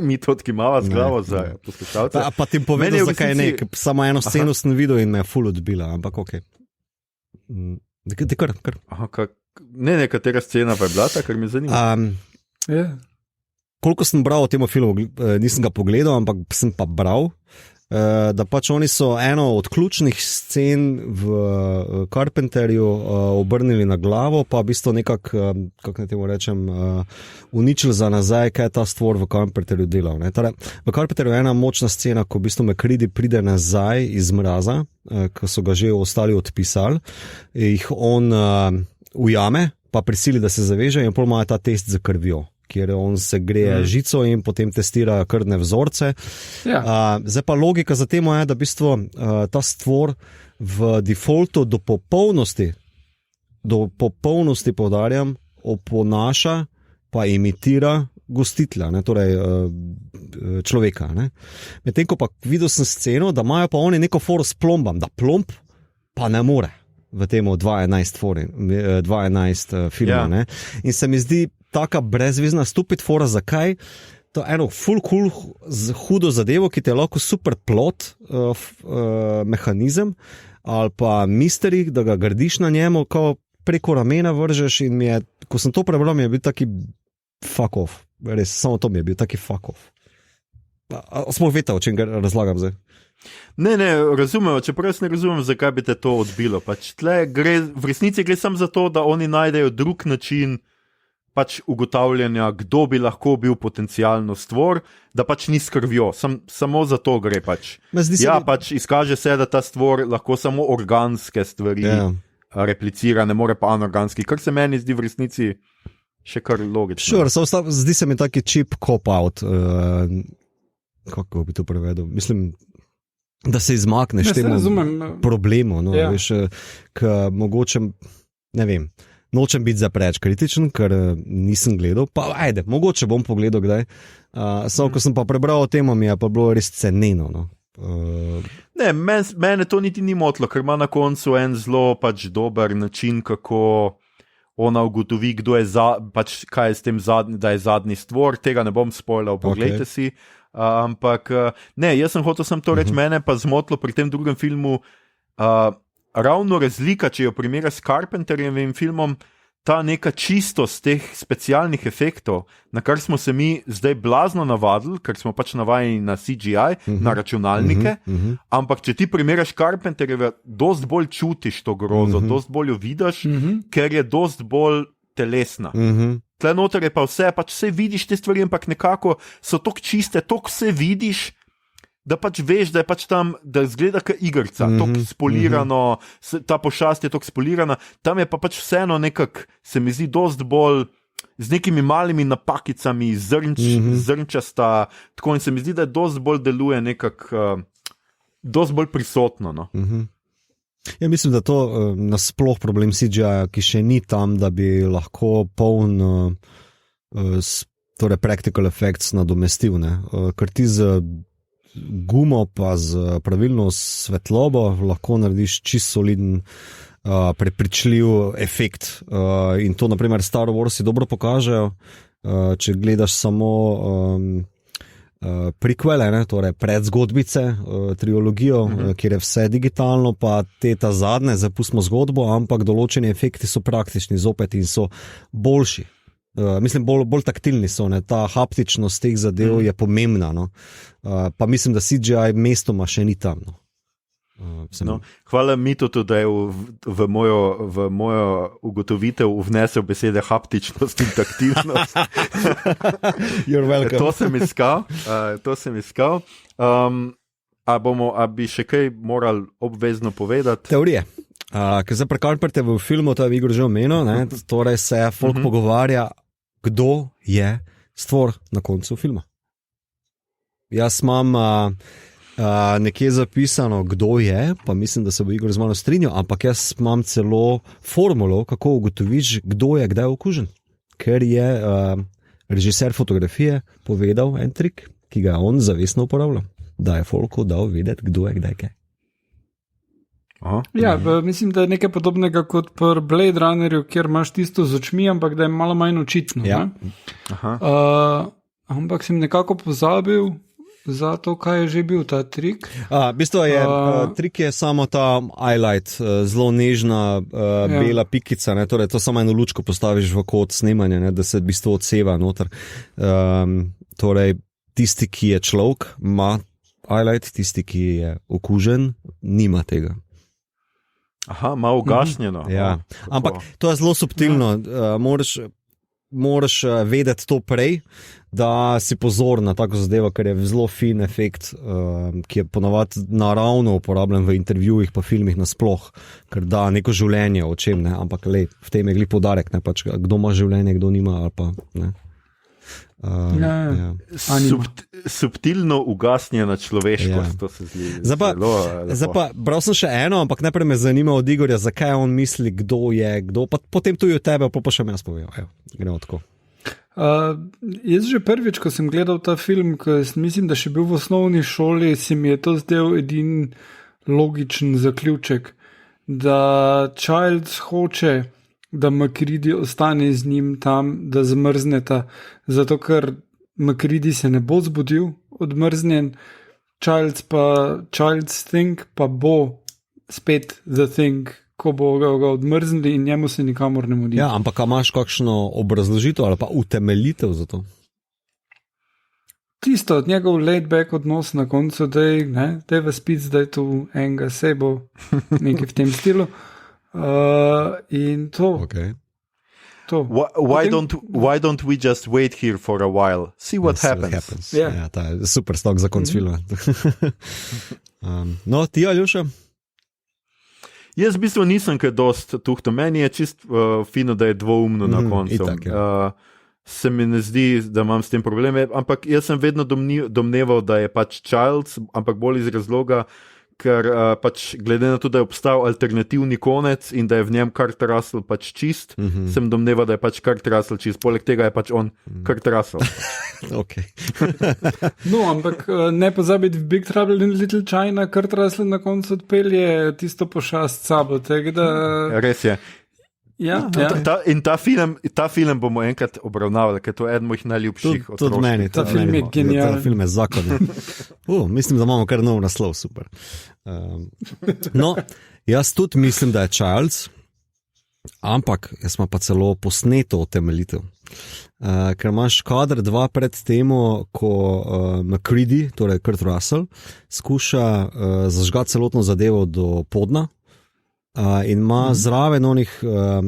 Mito odkimava z glavo za poslušalce. Pa ti povedal, zakaj ne, samo eno sceno sem videl in me je ful odbila, ampak okej. Kar. Ne, katera scena pa je bila ta, kar me zanima. Koliko sem bral o tem filmu, nisem ga pogledal, ampak sem pa bral, da pač oni so eno od ključnih scen v Carpenterju obrnili na glavo, pa v bistvu nekako, kako ne temu rečem, uničili za nazaj, kaj je ta stvor v Carpenterju delal. Torej, v Carpenterju je ena močna scena, ko v bistvu McCready pride nazaj iz mraza, ko so ga že ostali odpisali, jih on ujame, pa prisili, da se zaveže in potem imajo ta test za krvjo, kjer on se greje žico in potem testira krvne vzorce. Ja. Zdaj pa logika za temo je, da v bistvu ta stvor v defaultu do popolnosti poudarjam, oponaša pa imitira gostitelja, torej človeka. Medtem ko pa videl sem sceno, da imajo pa oni neko foro s plombam, da plomb pa ne more v temu 2011 filmu. Ja. In se mi zdi taka brezvezna stupid fora, zakaj? To je eno full cool hudo zadevo, ki te je lahko super plot mehanizem ali pa misteri, da ga gradiš na njemu, ko preko ramena vržeš in mi je, ko sem to prebral, mi je bil taki fuck off. Res, samo to mi je bil taki fuck off. Smo vedeli, o čem razlagam zdaj. Ne, razumem, čeprav jaz ne razumem, zakaj bi te to odbilo. Pač v resnici gre samo za to, da oni najdejo drug način pač ugotavljanja, kdo bi lahko bil potencialno stvor, da pač ni s krvjo. Samo za to gre pač. Pač izkaže se, da ta stvor lahko samo organske stvari replicira, ne more pa anorganski, kar se meni zdi v resnici še kar logično. Zdi se mi taki cheap cop-out. Kako bi to prevedel? Mislim, da se izmakneš temu problemu. Veš, mogoče, ne vem, nočem biti zapreč kritičen, ker nisem gledal, pa ajde, mogoče bom pogledal kdaj. Samo, ko sem pa prebral o tem, mi je pa bilo res ceneno. Ne, mene to niti ni motilo, ker ima na koncu en zelo pač dober način, kako ona ugotovi, kdo je pač kaj je s tem da je zadnji stvor, tega ne bom spoilal, pogledajte si. Ampak ne, jaz sem hotel to reči, mene pa zmotilo pri tem drugem filmu ravno razlika, če jo primerjaš s Carpenterjevim filmom, ta neka čistost teh specialnih efektov, na kar smo se mi zdaj blazno navadili, ker smo pač navajeni na CGI, na računalnike, ampak če ti primerjaš Carpenterjeve, dost bolj čutiš to grozo, dost bolj jo vidiš, ker je dost bolj telesna. Tle noter je pa vse, pač vse vidiš te stvari, ampak nekako so tok čiste, tok vse vidiš, da pač veš, da je pač tam, da izgleda kot igrica, tok spolirano, ta pošast je tok spolirana, tam je pa pač vseeno nekak, se mi zdi dost bolj z nekimi malimi napakicami, zrnčasta, tako in se mi zdi, da dost bolj deluje nekak, dost bolj prisotno, no. Ja, mislim, da to nasploh problem CGI-ja, ki še ni tam, da bi lahko poln torej practical effects nadomestil, ne. Ker ti z gumo pa z pravilno svetlobo lahko narediš čisto soliden prepričljiv efekt. In to naprimer Star Warsi dobro pokažejo. Če gledaš samo prequele, ne, torej predzgodbice, trilogijo, kjer je vse digitalno, pa ta zadnje, zapustimo zgodbo, ampak določeni efekti so praktični zopet in so boljši. Mislim, bolj taktilni so, ne, ta haptičnost teh zadev je pomembna, no. Pa mislim, da CGI mestoma še ni tam, no. Hvala Mitotu, da je v mojo ugotovitev vnesel besede haptičnost in taktilnost. You're welcome. To sem iskal. A bi še kaj moral obvezno povedati? Teorije. Ker zdaj prekarperte v filmu, to je Igor že omenil, ne, torej se folk pogovarja, kdo je stvor na koncu filma. Jaz imam nekje zapisano, kdo je, pa mislim, da se bo Igor z mano strinjal, ampak jaz imam celo formulo, kako ugotoviš, kdo je kdaj okužen. Ker je režiser fotografije povedal en trik, ki ga on zavestno uporablja, da je folku dal vedeti, kdo je kdaj kaj. Ja, mislim, da je nekaj podobnega kot pri Blade Runnerju, kjer imaš tisto z očmi, ampak da je malo manj očitno. Ja. Ampak sem nekako pozabil za to, kaj je že bil ta trik. V bistvu je trik je samo ta highlight, zelo nežna bela pikica, ne, torej to samo eno lučko postaviš v kot snemanja, ne, da se v bistvu odseva noter. Torej tisti, ki je človek, ima highlight, tisti, ki je okužen, nima tega. Malo ugasnjeno. Ja. Ampak to je zelo subtilno, moraš vedeti to prej, da si pozor na tako zadevo, ker je zelo fin efekt, ki je ponavadi naravno uporabljen v intervjujih pa filmih nasploh, ker da neko življenje o čem, ne, ampak v tem je glih poudarek, ne, pač kdo ima življenje, kdo nima ali pa ne. Subtilno ugasnjena človeškost, to se zdi zelo. Zdaj pa, bral sem še eno, ampak najprej me zanima od Igorja, zakaj on misli, kdo je kdo, pa potem tudi od tebe, pa še jaz povem. Gremo tako. Jaz že prvič, ko sem gledal ta film, ko mislim, da še bil v osnovni šoli, si mi je to zdel edin logičen zaključek, da Childs hoče, da MacReady ostane z njim tam, da zmrzneta, zato ker MacReady se ne bo zbudil odmrznjen, Child's Thing pa bo spet The Thing, ko bo ga odmrznili in njemu se nikamor ne mudi. Ja, ampak imaš kakšno obrazložitev ali pa utemeljitev za to? Tisto, njegov laid back odnos na koncu, da je v spit zdaj tu enega sebo, nekaj v tem stilu. In to. Okay. Why don't we just wait here for a while? See what happens. Yeah. Ja, ta je super stok za konc filma. No, ti, Aljoša? Jaz v bistvu nisem kaj dost tuhto. Meni je čist fino, da je dvoumno na koncu. Itak, ja. Se mi ne zdi, da imam s tem probleme, ampak jaz sem vedno domneval, da je pač Childs, ampak bolj iz razloga, ker pač glede na to, da je obstal alternativni konec in da je v njem Kurt Russell pač čist, sem domneval, da je pač Kurt Russell čist. Poleg tega je pač on Kurt Russell. Okay. No, ampak ne pozabiti v Big Trouble in Little China, Kurt Russell na koncu odpelje tisto pošast sabo. Res je. Ja, ta film bomo enkrat obravnavali, ker to je eden mojih najljubših otroških. Tudi meni. Ta film je genialen. Ta film je zakon. Mislim, da imamo kar nov naslov, super. No, jaz tudi mislim, da je Childs, ampak jaz ima pa celo posneto utemeljitev. Ker imaš kader 2 pred temo, ko MacReady, torej Kurt Russell, skuša zažgati celotno zadevo do podna, in ima zraven onih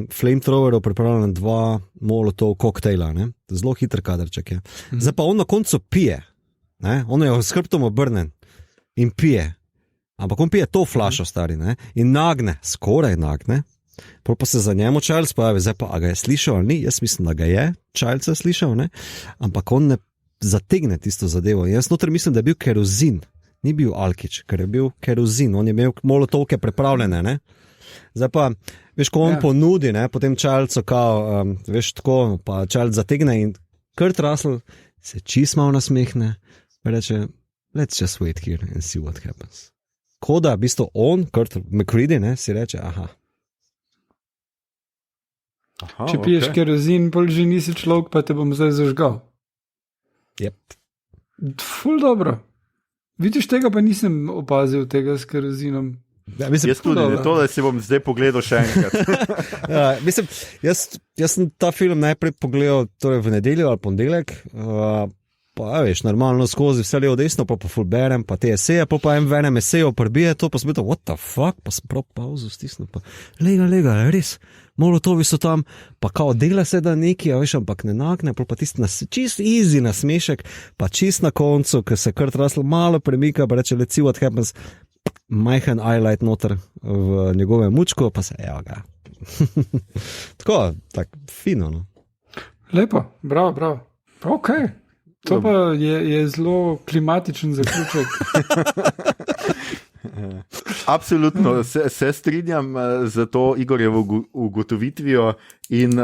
flamethrowerov pripravljena 2 molotov koktejla, ne? Zelo hiter kaderček je. Zdaj pa on na koncu pije, ne? On je s hrbtom obrnen in pije, ampak on pije to flašo, stari, ne? In nagne, skoraj nagne, pol pa se za njemu Childs pojavi, zdaj pa, a ga je slišal ali ni, jaz mislim, da ga je Childs slišal, ne? Ampak on ne zategne tisto zadevo. Jaz noter mislim, da je bil kerozin, ni bil alkič, ker je bil kerozin, on je imel molotovke pripravljene, ne? Zdaj pa, veš, ko on ponudi, ne, potem Childsu kao, veš, tako, pa Child zategne in Kurt Russell se čist malo nasmehne, pa reče, let's just wait here and see what happens. Koda, v bistvu on, Kurt MacReady, ne, si reče, aha, če piješ kerozin, pol že nisi človek, pa te bom zdaj zažgal. Yep. Ful dobro. Vidiš, tega pa nisem opazil, tega s kerozinom. Ja, mislim, Jaz tudi, to, da si bom zdaj pogledal še enkrat. mislim, jaz sem ta film najprej pogledal torej v nedeljo ali ponedeljek, pa veš, normalno skozi vse levo desno, pa full berem, pa te eseje, pa v enem eseju prbije to, pa sem bil, what the fuck, pa sem prav pauzo stisnil, pa lega, res, molotovi so tam, pa kao dela se da neki, veš, ampak ne nagne, pa tisti čist easy nasmešek, pa čist na koncu, ker se Kurt Russell malo premika, pa reče, let's see what happens, majhen highlight noter v njegovem mučku, pa se, evo ga. Tako, fino, no. Lepo, bravo. Ok, to pa je zelo klimatičen zaključek. Absolutno, se strinjam z to Igorjevo ugotovitvijo in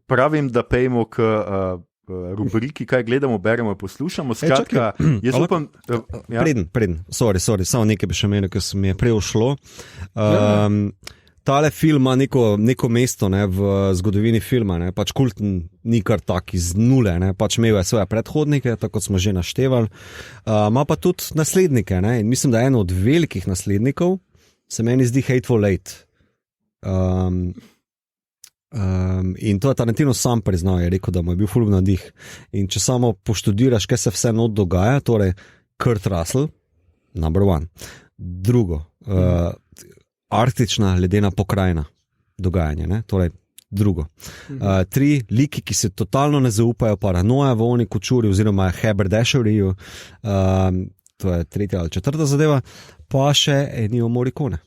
pravim, da pejmo k rubriki, kaj gledamo, beremo, poslušamo. Skratka, jaz upam... Ja. Preden, sorry, samo nekaj bi še menil, ker se mi je prej ušlo. Tale film ima neko mesto, ne, v zgodovini filma, ne, pač kult ni kar tak iz nule, ne, pač imel je svoje predhodnike, tako smo že naštevali, ima pa tudi naslednike, ne, in mislim, da eno od velikih naslednikov se meni zdi Hateful Eight. In to je Tarantino sam priznal, je rekel, da mu je bil ful navdih. In če samo poštudiraš, kaj se vse not dogaja, torej Kurt Russell, number one. Drugo, arktična ledena pokrajina, dogajanje, ne? Torej drugo. Tri, liki, ki se totalno ne zaupajo, paranoja v oni kočuri oziroma haberdasheriju, to je tretja ali četrta zadeva, pa še Ennio Morricone.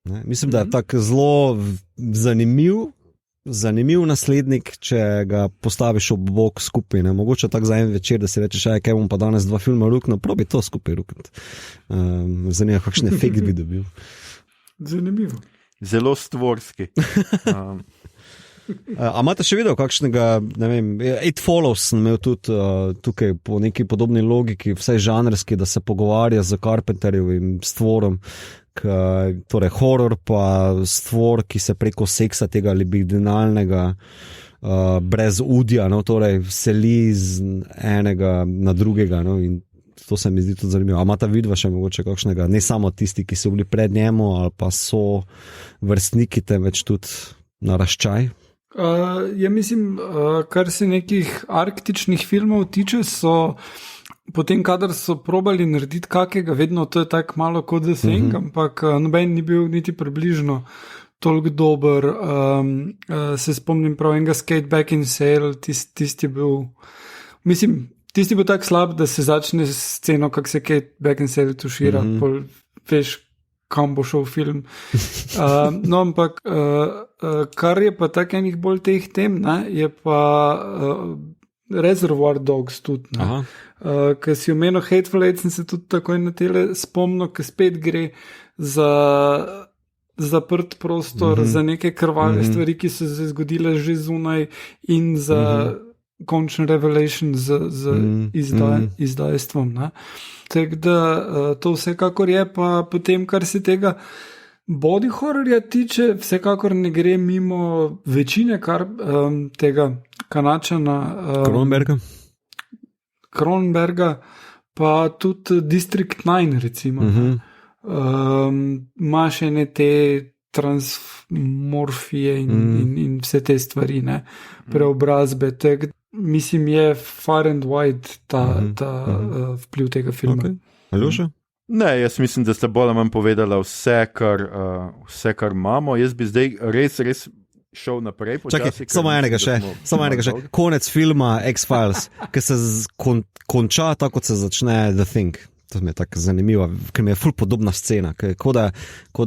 Ne? Mislim, da je tak zelo zanimiv naslednik, če ga postaviš ob bok skupaj. Ne? Mogoče tak za en večer, da si rečeš, kaj bom pa danes 2 filma ruknil, probi to skupaj rukniti. Zanima, kakšen efekt bi dobil. Zanimivo. Zelo stvorski. A imate še video kakšnega, ne vem, It Follows sem imel tudi tukaj po neki podobni logiki, vsaj žanrski, da se pogovarja z Carpenterjevim stvorom, torej horor pa stvor, ki se preko seksa tega libidinalnega brez udja, no, torej seli z enega na drugega, no, in to se mi zdi tudi zanimivo. A imata vidva še mogoče kakšnega, ne samo tisti, ki so bili pred njemu ali pa so vrstniki, temveč tudi naraščaj? Ja, mislim, kar se nekih arktičnih filmov tiče, so potem, kadar so probali narediti kakega, vedno to je tako malo kot The Thing, ampak noben ni bil niti približno toliko dober. Se spomnim prav enega Skate Back in Sail, tisti bil, mislim, tisti bil tako slab, da se začne sceno, kak se Skate Back in Sail tušira, pol veš, kam bo šel film. No, ampak kar je pa tak enih bolj teh tem, ne, je pa Reservoir Dogs tudi, ker si omenil Hateful Eight, sem se tudi takoj na tele spomnil, ker spet gre za zaprt prostor, za neke krvave stvari, ki so se zgodile že zunaj in za končen revelation z izdajstvom. Tako da to vsekakor je, pa potem, kar se tega body horrorja tiče, vsekakor ne gre mimo večine tega Kanačana Cronenberga, pa tudi District 9 recimo. Ima še ne te transmorfije in vse te stvari, ne, preobrazbe. Mislim, je far and wide ta vpliv tega filma. Aljoša? Ne, jaz mislim, da ste bolj ali manj povedala vse, kar imamo. Jaz bi zdaj res šel naprej. Čakaj, samo enega še. Konec filma X-Files, ki se konča tako, kot se začne The Thing. To mi je tako zanimivo, ker mi je ful podobna scena, kot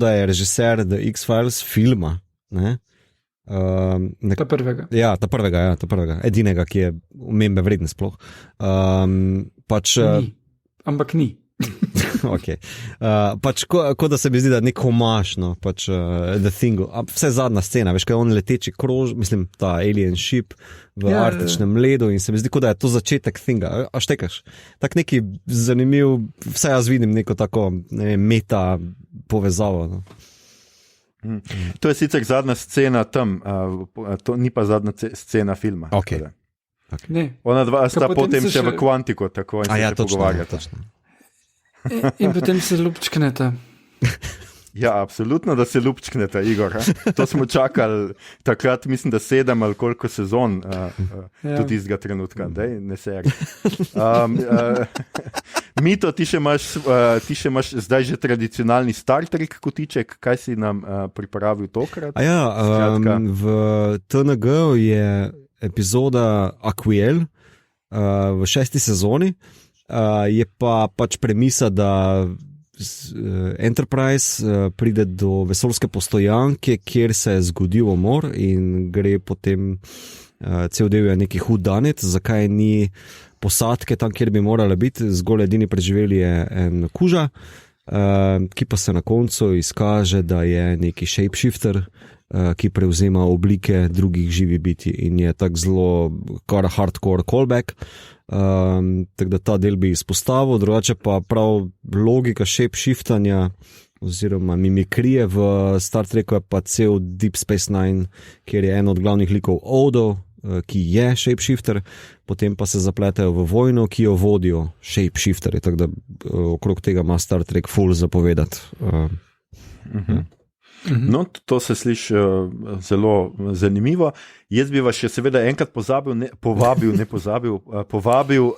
da je režiser The X-Files filma, ne? Ta prvega. Ja, ta prvega. Edinega, ki je omembe vreden sploh. Ni. Ampak ni. Okay. Pač kot da se mi zdi, da nek homaž, no, pač The Thing, vse zadnja scena, veš, kaj on leteči krož, mislim, ta alien ship v arktičnem ledu in se mi zdi, kot da je to začetek Thinga, a štekaš? Tak neki zanimiv, vse jaz vidim neko tako, ne vem, meta povezavo, no. To je sicer zadnja scena tam, to ni pa zadnja scena filma. Okay. Ne. Ona dva sta potem potem se še v še- kvantiko, tako in se še pogovarjata. točno. In potem se lupčknete. Ja, absolutno, da se lupčknete, Igor. To smo čakali takrat, mislim, da 7 ali koliko sezon, Ja. tudi iz tega trenutka. Dej, ne seri. Mito, ti še imaš zdaj že tradicionalni Star Trek kotiček, kaj si nam pripravil tokrat? Skratka. V TNG je epizoda Aquiel v 6. sezoni, je pa pač premisa, da Enterprise pride do vesoljske postojanke, kjer se je zgodil umor in gre potem cel del je neki hudanec, zakaj ni posadke tam, kjer bi morala biti, zgolj edini preživeli je en kuža, ki pa se na koncu izkaže, da je neki shapeshifter, ki prevzema oblike drugih živih bitij in je tak zelo kar hardcore callback. Tako da ta del bi izpostavil, drugače pa prav logika shapeshiftanja oziroma mimikrije v Star Treku je pa cel Deep Space Nine, kjer je en od glavnih likov Odo, ki je shapeshifter, potem pa se zapletajo v vojno, ki jo vodijo shapeshifterji, tako da okrog tega ima Star Trek full zapovedati. No, to se sliši zelo zanimivo. Jaz bi vas še seveda enkrat povabil,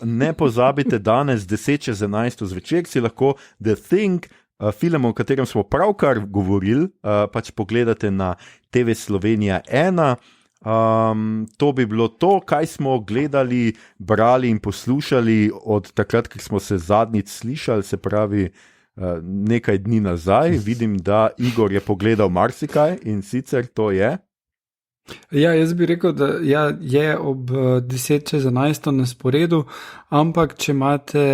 ne pozabite danes 10:11 zvečer, si lahko The Thing, film, o katerem smo pravkar govorili, pač pogledate na TV Slovenija 1. To bi bilo to, kaj smo gledali, brali in poslušali od takrat, ko smo se zadnjič slišali, se pravi nekaj dni nazaj. Vidim, da Igor je pogledal marsikaj in sicer to je. Ja, jaz bi rekel, da je ob 10:11 na sporedu, ampak če imate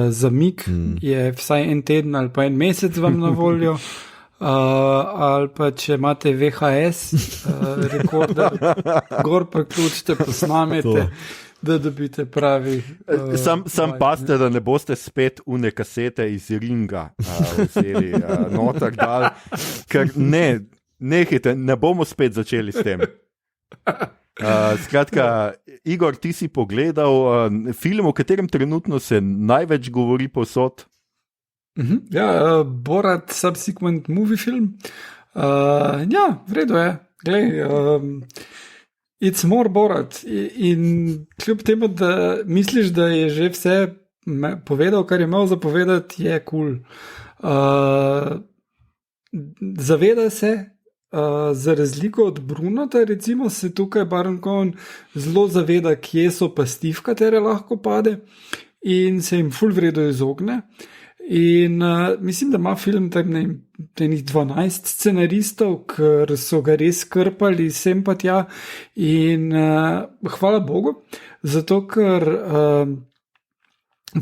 zamik, je vsaj en teden ali pa en mesec vam na voljo. Ali pa če imate VHS rekorder, gor pa ključite, posnamete, da dobite pravi. Sam paste, da ne boste spet une kasete iz Ringa vzeli noter dal, ker nehajte, ne bomo spet začeli s tem. Skratka, Igor, ti si pogledal film, o katerem trenutno se največ govori povsod. Ja, Borat Subsequent Movie film. Ja, v redu je. Glej, it's more Borat. In kljub temu, da misliš, da je že vse povedal, kar je imel za povedati, je kul. Zaveda se, za razliko od Brunota, recimo, se tukaj Baron Cohen zelo zaveda, kje so pasti, v katere lahko pade, in se jim ful vredo izogne. In mislim, da ima film tenih 12 scenaristov, ker so ga res krpali sem pa tja, in hvala Bogu, zato ker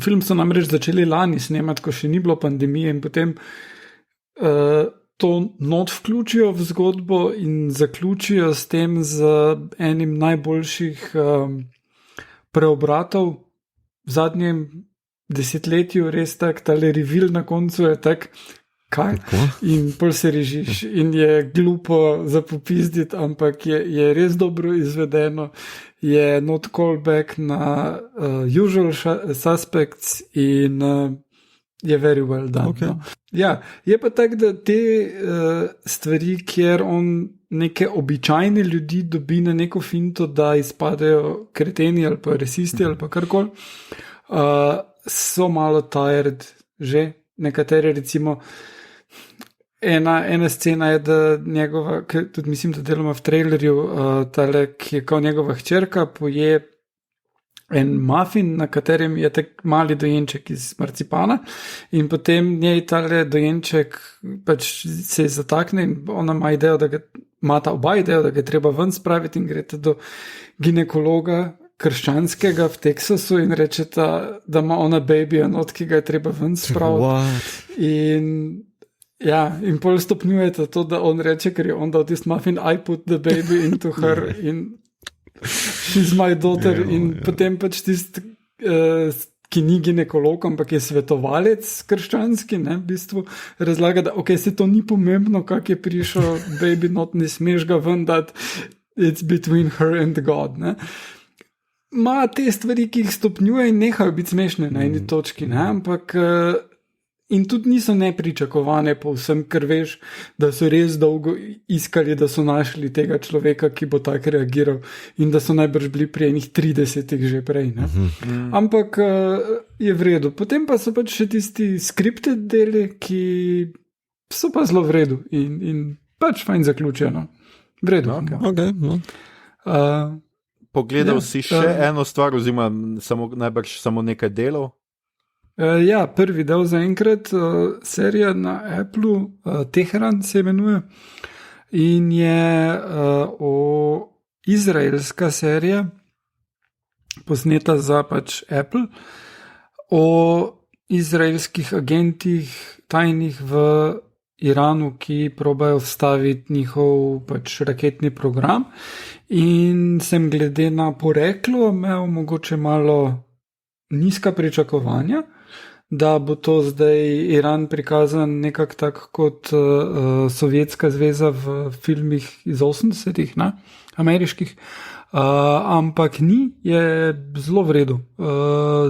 film so namreč začeli lani snemati, ko še ni bilo pandemije, in potem to not vključijo v zgodbo in zaključijo s tem z enim najboljših preobratov v zadnjem desetletju, res tak, tale reveal na koncu je tak, kaj? In pol se režiš in je glupo za popizditi, ampak je res dobro izvedeno, je not callback na Usual Suspects in je very well done. Okay. No? Ja, je pa tak, da te stvari, kjer on neke običajne ljudi dobi na neko finto, da izpadejo kreteni ali pa rasisti ali pa karkoli, so malo tired že. Nekatere, recimo, ena scena je, da njegova, tudi mislim, da deloma v trailerju, tale, ki je kao njegova hčerka, poje en muffin, na katerem je tak mali dojenček iz marcipana, in potem njej tale dojenček pač se zatakne in ona imata oba idejo, da ga je treba ven spraviti, in grete do ginekologa krščanskega v Teksasu in rečeta, da ima ona babyja not, ki ga je treba ven spraviti. In pol stopnjujete to, da on reče, ker je on dal tist muffin, I put the baby into her in she's my daughter, in potem pač tist, ki ni ginekolog, ampak je svetovalec krščanski, ne, v bistvu razlaga, da ok, se to ni pomembno, kak je prišel baby not, ne smeš ga ven dati, it's between her and God, ne. ima te stvari, ki jih stopnjuje in nehajo biti smešne na eni točki, ne? Ampak in tudi niso nepričakovane povsem, ker veš, da so res dolgo iskali, da so našli tega človeka, ki bo tako reagiral in da so najbrž bili pri enih 30 že prej. Ampak je v redu. Potem pa so pač še tisti scripted deli, ki so pa zelo v redu in pač fajn zaključeno. V redu. Okay, no. Pogledal si še eno stvar, oziroma najbrž samo nekaj delov? Ja, prvi del zaenkrat, serija na Appleu, Teheran se imenuje, in je izraelska serija, posneta za pač Apple, o izraelskih agentih tajnih v Iranu, ki probajo vstaviti njihov pač raketni program. In sem glede na poreklo imel mogoče malo nizka pričakovanja, da bo to zdaj Iran prikazan nekako tako kot Sovjetska zveza v filmih iz 80-ih, ameriških, ampak ni, je zelo v redu.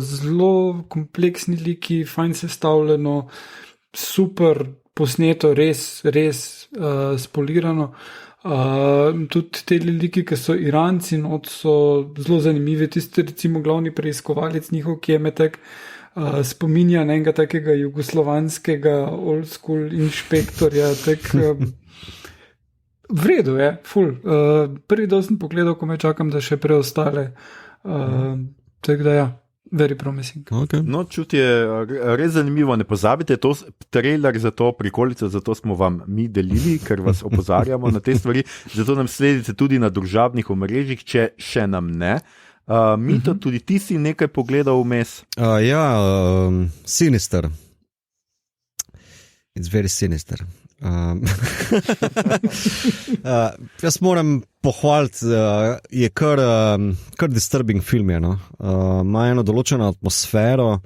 Zelo kompleksni liki, fajn sestavljeno, super posneto, res spolirano. Tudi te liki, ki so Iranci, so zelo zanimivi. Tisti, recimo, glavni preiskovalec njihov, ki je me tak spominja na enega takega jugoslovanskega old school inšpektorja. V redu je, ful. Prvi del sem pogledal, ko me čakam, da še preostale. Tako da ja. Very promising. Okay. No, čuti je res zanimivo. Ne pozabite, to trailer za to prikolico, zato smo vam mi delili, ker vas opozarjamo na te stvari. Zato nam sledite tudi na družabnih omrežjih, če še nam ne. Mito, tudi ti si nekaj pogledal vmes? Sinister. It's very sinister. Jaz moram pohvaliti, je kar disturbing film. Ima eno določeno atmosfero,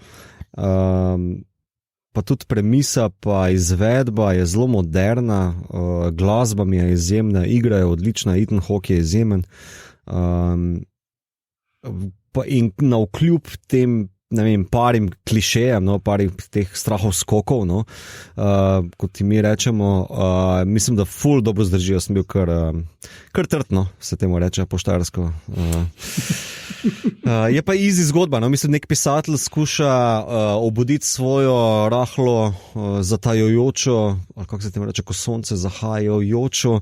pa tudi premisa, pa izvedba je zelo moderna, glasba mi je izjemna, igra je odlična, Ethan Hawke je izjemen. In navkljub tem, ne vem, parim klišejem, parim teh strahov skokov, kot ti mi rečemo, mislim, da ful dobro zdržijo. Sem bil kar trtno, se temu reče po štajersko. Je pa easy zgodba, mislim, nek pisatelj skuša obuditi svojo rahlo zatajajočo, ali kako se temu reče, ko sonce zahajajočo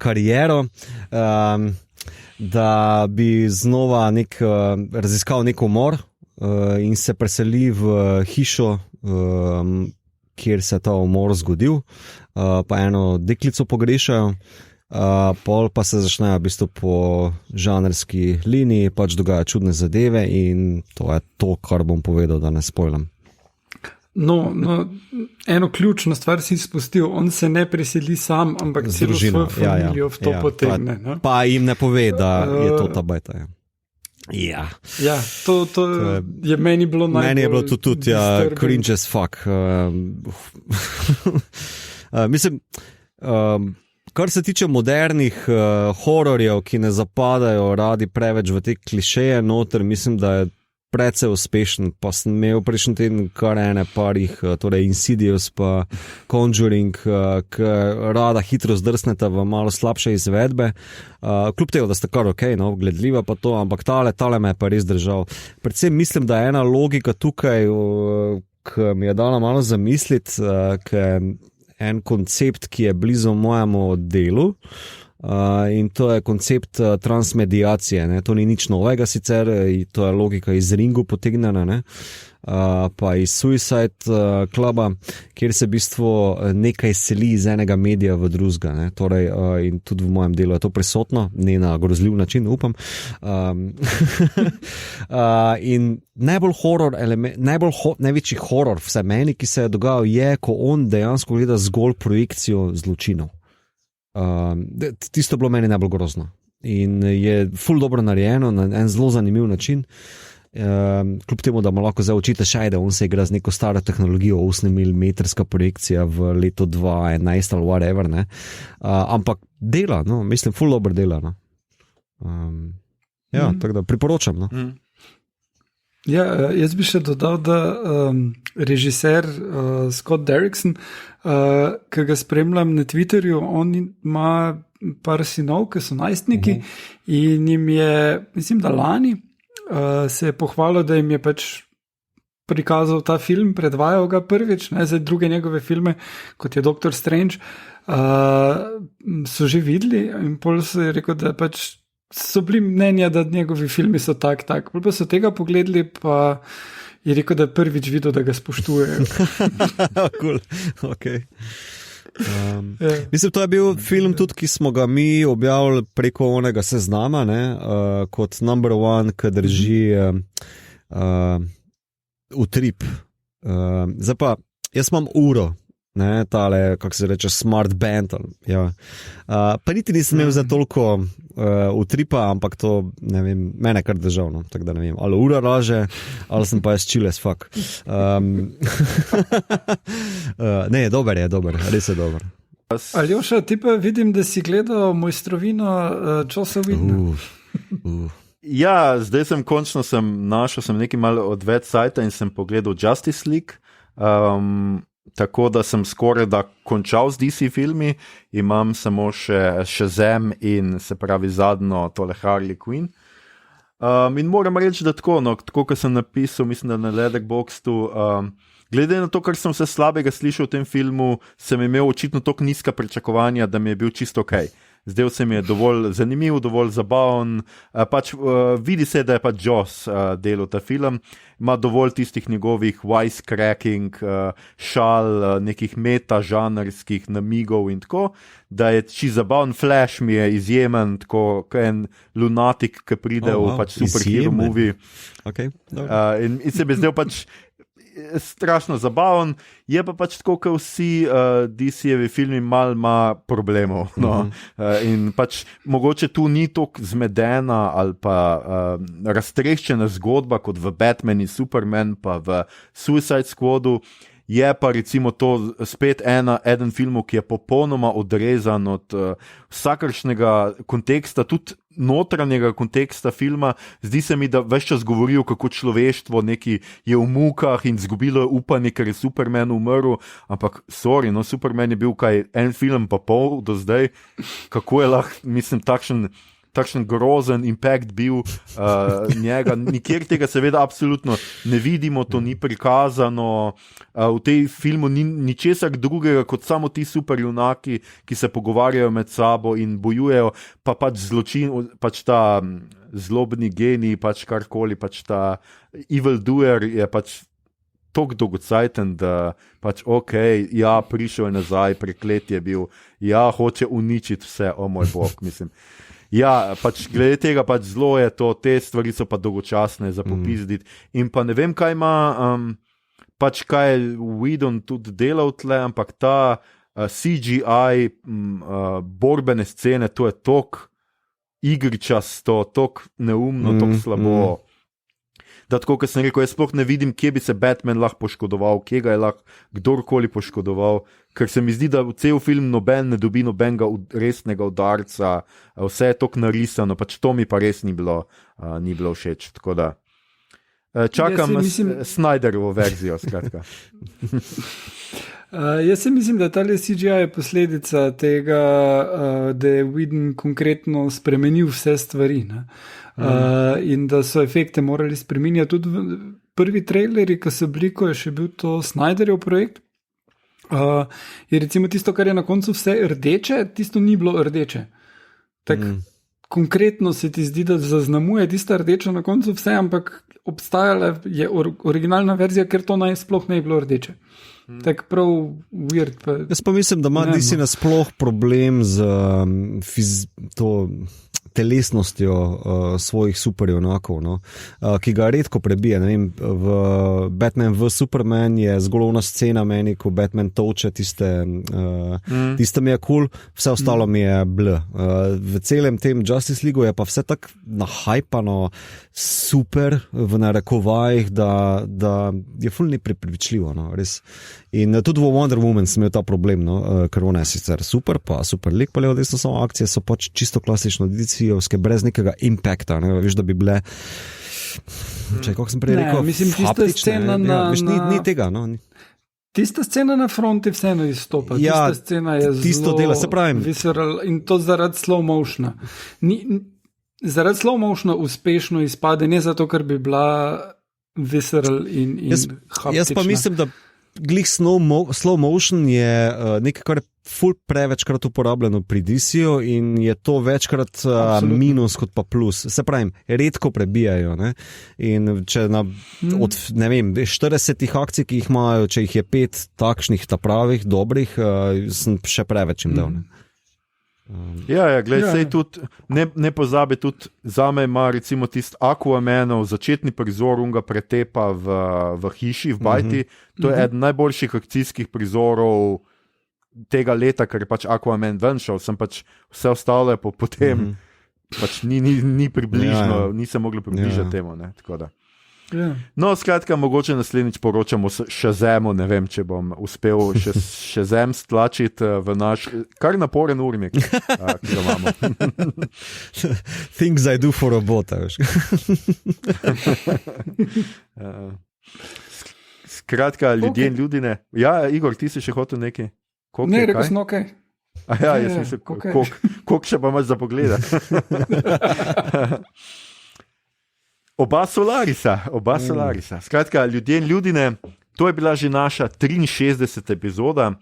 kariero, da bi znova raziskal nek umor, in se preseli v hišo, kjer se je ta umor zgodil, pa eno deklico pogrešajo, pol pa se začnejo v bistvu po žanrski liniji pač dogajajo čudne zadeve in to je to, kar bom povedal, da ne spoilam. No, eno ključno stvar si spustil, on se ne preseli sam, ampak celo svojo familijo v to potegne. Pa jim ne pove, da je to ta beta. Ja, to je meni bilo najbolj. Meni je bilo to tudi cringe as fuck. Mislim, kar se tiče modernih hororjev, ki ne zapadajo radi preveč v te klišeje noter, mislim, da je precej uspešen, pa sem imel prejšnji teden kar parih, torej Insidious pa Conjuring, ki rada hitro zdrsneta v malo slabše izvedbe, kljub tega, da sta kar gledljiva pa to, ampak tale me je pa res držal. Predvsem mislim, da je ena logika tukaj, ki mi je dala malo zamisliti, ki je en koncept, ki je blizu mojemu delu, in to je koncept transmediacije. To ni nič novega sicer, to je logika iz Ringu potegnjena, pa iz Suicide Cluba, kjer se v bistvu nekaj seli iz enega medija v drugega. Torej, in tudi v mojem delu je to prisotno, ne na grozljiv način, upam. In največji horor vse meni, ki se je dogajal, je, ko on dejansko gleda zgolj projekcijo zločinov. Tisto je bilo meni najbolj grozno in je ful dobro narejeno na en zelo zanimiv način, kljub temu, da mu lahko zdaj očitaš, da on se igra z neko staro tehnologijo, 8mm projekcija v letu 2011 ali whatever, ampak dela, mislim, ful dobro dela. Ja, tako da priporočam. No. Ja, jaz bi še dodal, da režiser Scott Derrickson, ki ga spremljam na Twitterju, on ima par sinov, ki so najstniki in jim je, mislim, da lani se je pohvalil, da jim je pač prikazal ta film, predvajal ga prvič, ne, zdaj druge njegove filme, kot je Doctor Strange, so že videli in pol so je rekel, da pač so bili mnenja, da njegovi filmi so tak, pol pa so tega pogledali, pa je rekel, da je prvič videl, da ga spoštujejo. Cool. Okay. Mislim, to je bil film tudi, ki smo ga mi objavili preko onega seznama, ne, kot number one, ki drži utrip. Zdaj pa, jaz imam uro, ne, tale, kako se reče, smart band, ja. Pa niti nisem imel za toliko utripa, ampak to, ne vem, mene kar državno, tako da ne vem, ali ura laže, ali sem pa jaz chill as fuck. Ne, dober je, res je dober. Aljoša, ti pa vidim, da si gledal Mojstrovino Jossa Whedona. Ja, zdaj sem končno našel nekaj malo odveč sajta in sem pogledal Justice League, tako da sem skoraj da končal z DC filmi, imam samo še Shazam in se pravi zadnjo tole Harley Quinn. In moram reči, da tako kot sem napisal, mislim, da na Letterboxdu, glede na to, kar sem vse slabega slišal v tem filmu, sem imel očitno toliko nizka pričakovanja, da mi je bil čisto okej. Zdaj se mi je dovolj zanimiv, dovolj zabaven, vidi se, da je pač Joss delal ta film, ima dovolj tistih njegovih wisecracking, šal, nekih meta-žanrskih namigov in tako, da je čisto zabaven. Flash mi je izjemen, tako en lunatik, ki pride v pač superhero movie. Okay, in se bi zdaj pač strašno zabaven, je pa pač tako, kot vsi DC-jevi filmi malo ima problemov. No? In pač mogoče tu ni toliko zmedena ali pa raztreščena zgodba kot v Batman in Superman pa v Suicide Squadu, je pa recimo to spet eden filmov, ki je popolnoma odrezan od vsakršnega konteksta, tudi notranjega konteksta filma. Zdi se mi, da ves čas govorijo, kako človeštvo neki je v mukah in izgubilo upanje, ker je Superman umrl, ampak sorry, no, Superman je bil en film pa pol do zdaj, kako je lahko, mislim, takšen grozen impact bil njega. Nikjer tega seveda absolutno ne vidimo, to ni prikazano. V tej filmu ni ničesar drugega kot samo ti superjunaki, ki se pogovarjajo med sabo in bojujejo, pa pač zločin, pač ta zlobni genij, pač karkoli, pač ta evil doer je pač toliko dolgocajten, da pač ja, prišel je nazaj, preklet je bil, ja, hoče uničiti vse, moj bog, mislim. Ja, pač glede tega pač zelo je to, te stvari so pa dolgočasne za popizditi. In pa ne vem, kaj ima, pač kaj je Whedon tudi delal tle, ampak ta CGI borbene scene, to je tok igričasto, tok neumno, tok slabo. Da tako, kot sem rekel, jaz sploh ne vidim, kje bi se Batman lahko poškodoval, kje ga je lahko kdorkoli poškodoval, ker se mi zdi, da v cel film noben ne dobi nobenega resnega udarca, vse je toliko narisano, pač to mi pa res ni bilo všeč, tako da čakam Snyderovo verzijo, skratka. Jaz se mislim, da tale CGI je posledica tega, da je Whedon konkretno spremenil vse stvari, ne? In da so efekte morali spreminjati. Tudi prvi traileri, ki so bili, ko je še bil to Snyderjev projekt, je recimo tisto, kar je na koncu vse rdeče, tisto ni bilo rdeče. Tak, konkretno se ti zdi, da zaznamuje tista rdeča na koncu vse, ampak obstajala je originalna verzija, ker to sploh ne je bilo rdeče. Tak prav weird. Jaz pa mislim, da ima DC nasploh problem z to telesnostjo svojih superjunakov, no? Ki ga redko prebije. Ne vem, v Batman v Superman je zgolj ona scena meni, ko Batman toče tiste mi je cool, vse ostalo mi je bl. V celem tem Justice League je pa vse tako nahajpano super v narekovajih, da je ful neprepričljivo, no? Res. In tudi v Wonder Woman sem imel ta problem, no, ker ona je sicer super, pa super lik, pa levo desno samo akcije so pač čisto klasično DC-ovske, brez nekega impacta, ne, veš, da bi bile, kako sem prej rekel, mislim, tista scena ni tega, no. Tista scena na fronti vseeno izstopa. Ja, tista scena je tisto zelo dela, se pravim. Visceral in to zaradi slow motiona. Zaradi slow motiona uspešno izpade, ne zato, ker bi bila visceral in haptična. Jaz pa mislim, da glih slow motion je nekaj, kar je ful prevečkrat uporabljeno pri DC-ju in je to večkrat minus kot pa plus. Se pravim, redko prebijajo. Ne? In če od, ne vem, 40 akcij, ki jih imajo, če jih je 5 takšnih ta pravih, dobrih, sem še preveč jim dal. Sej tudi, ne pozabi tudi, zame ima recimo tisti Aquamanov začetni prizor unga pretepa v hiši, v bajti, to je eden najboljših akcijskih prizorov tega leta, ker je pač Aquaman ven šel, sem pač vse ostalo je potem pač ni približno, nisem mogli približati temu, ne, tako da. No, skratka, mogoče naslednjič poročamo še Zemu, ne vem, če bom uspel še Zem stlačiti v naš kar naporen urnik, ki ga imamo. Things I do for a bot, veš. Skratka, ljudje in ljudine. Ja, Igor, ti si še hotel nekaj? Ne, rekel sem okej. Jaz mislim, koliko še pa imaš za pogleda. Oba Solarisa. Skratka, ljudje in ljudine, to je bila že naša 63. epizoda.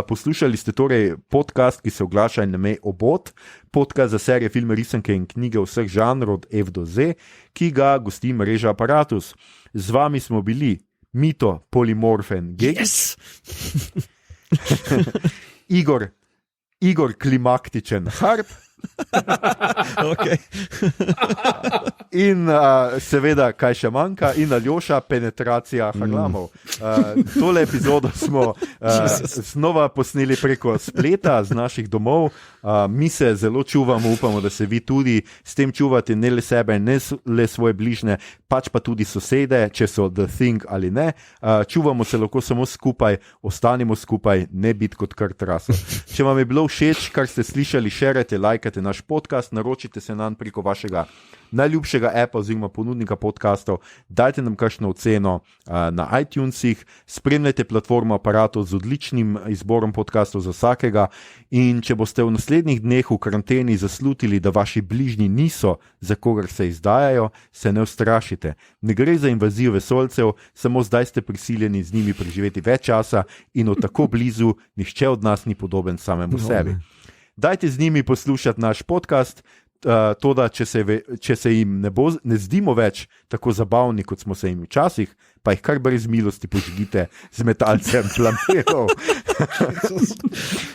Poslušali ste torej podcast, ki se oglaša in ime Obot, podcast za serije, filme, risanke in knjige vseh žanrov od F do Z, ki ga gosti mreža Aparatus. Z vami smo bili Mito, Polimorfen, Gegic. Igor klimaktičen Harp. Okay. In seveda, kaj še manjka, in Aljoša, penetracija Harlamov. Tole epizodo smo znova posneli preko spleta z naših domov. Mi se zelo čuvamo, upamo, da se vi tudi s tem čuvate, ne le sebe, ne le svoje bližne, pač pa tudi sosede, če so the thing ali ne. Čuvamo se lahko samo skupaj, ostanimo skupaj, ne biti kot kar traso. Če vam je bilo všeč, kar ste slišali, šerajte, lajkajte naš podcast, naročite se nanj preko vašega najljubšega appa oziroma ponudnika podcastov, dajte nam kakšno oceno na iTunesih, spremljajte platformo Aparatus z odličnim izborom podcastov za vsakega in če boste v naslednjih dneh v karanteni zaslutili, da vaši bližnji niso, za kogar se izdajajo, se ne ustrašite. Ne gre za invazijo vesoljcev, samo zdaj ste prisiljeni z njimi preživeti več časa in od tako blizu nihče od nas ni podoben samemu sebi. Dajte z njimi poslušati naš podcast, toda če se jim ne zdimo več tako zabavni, kot smo se jim včasih, pa jih kar brez milosti požgite z metalcem plamerov.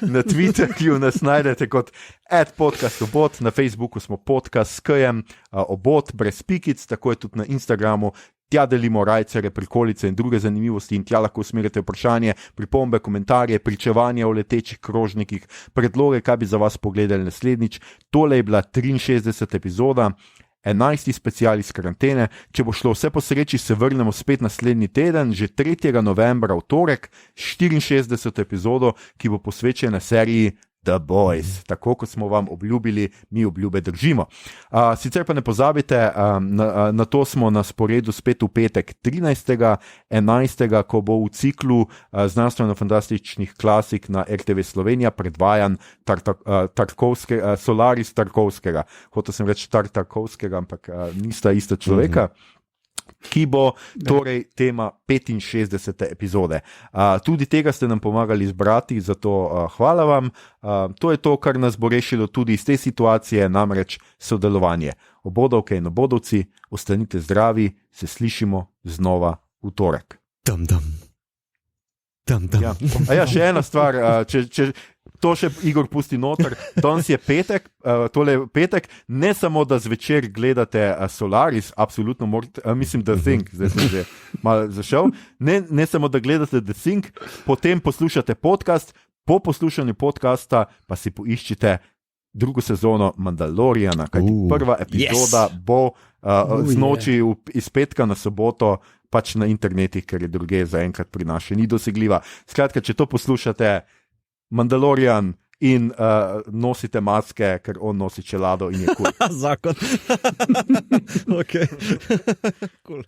Na Twitterju nas najdete kot @podcastobot, na Facebooku smo podcast s K-jem, obot brez pikic, tako je tudi na Instagramu. Tja delimo rajcere, prikolice in druge zanimivosti in tja lahko usmerite vprašanje, pripombe, komentarje, pričevanja o letečih krožnikih, predloge, kaj bi za vas pogledali naslednjič. Tole je bila 63. epizoda, 11. special iz karantene. Če bo šlo vse po sreči, se vrnemo spet naslednji teden, že 3. novembra v torek, 64. epizodo, ki bo posvečena seriji The Boys, tako kot smo vam obljubili, mi obljube držimo. Sicer pa ne pozabite, na to smo na sporedu spet v petek 13.11., ko bo v ciklu znanstveno-fantastičnih klasik na RTV Slovenija predvajan Solaris Tarkovskega. Hotel sem reči Tarkovskega, ampak nista ista človeka. Ki bo torej tema 65. epizode. Tudi tega ste nam pomagali izbrati, zato hvala vam. To je to, kar nas bo rešilo tudi iz te situacije, namreč sodelovanje. Obodovke in obodovci, ostanite zdravi, se slišimo znova v torek. Še ena stvar, če to še Igor pusti noter, danes je petek, tole je petek, ne samo, da zvečer gledate Solaris, absolutno morate, mislim, The Thing, zdaj sem že malo zašel, ne samo, da gledate The Thing, potem poslušate podcast, po poslušanju podcasta pa si poiščite drugo sezono Mandaloriana, kajti prva epizoda bo z noči iz petka na soboto pač na internetih, ker je druge zaenkrat pri nas še ni dosegljiva. Skratka, če to poslušate, Mandalorian in nosite maske, ker on nosi čelado in je kul. Zakon. Ok. Cool.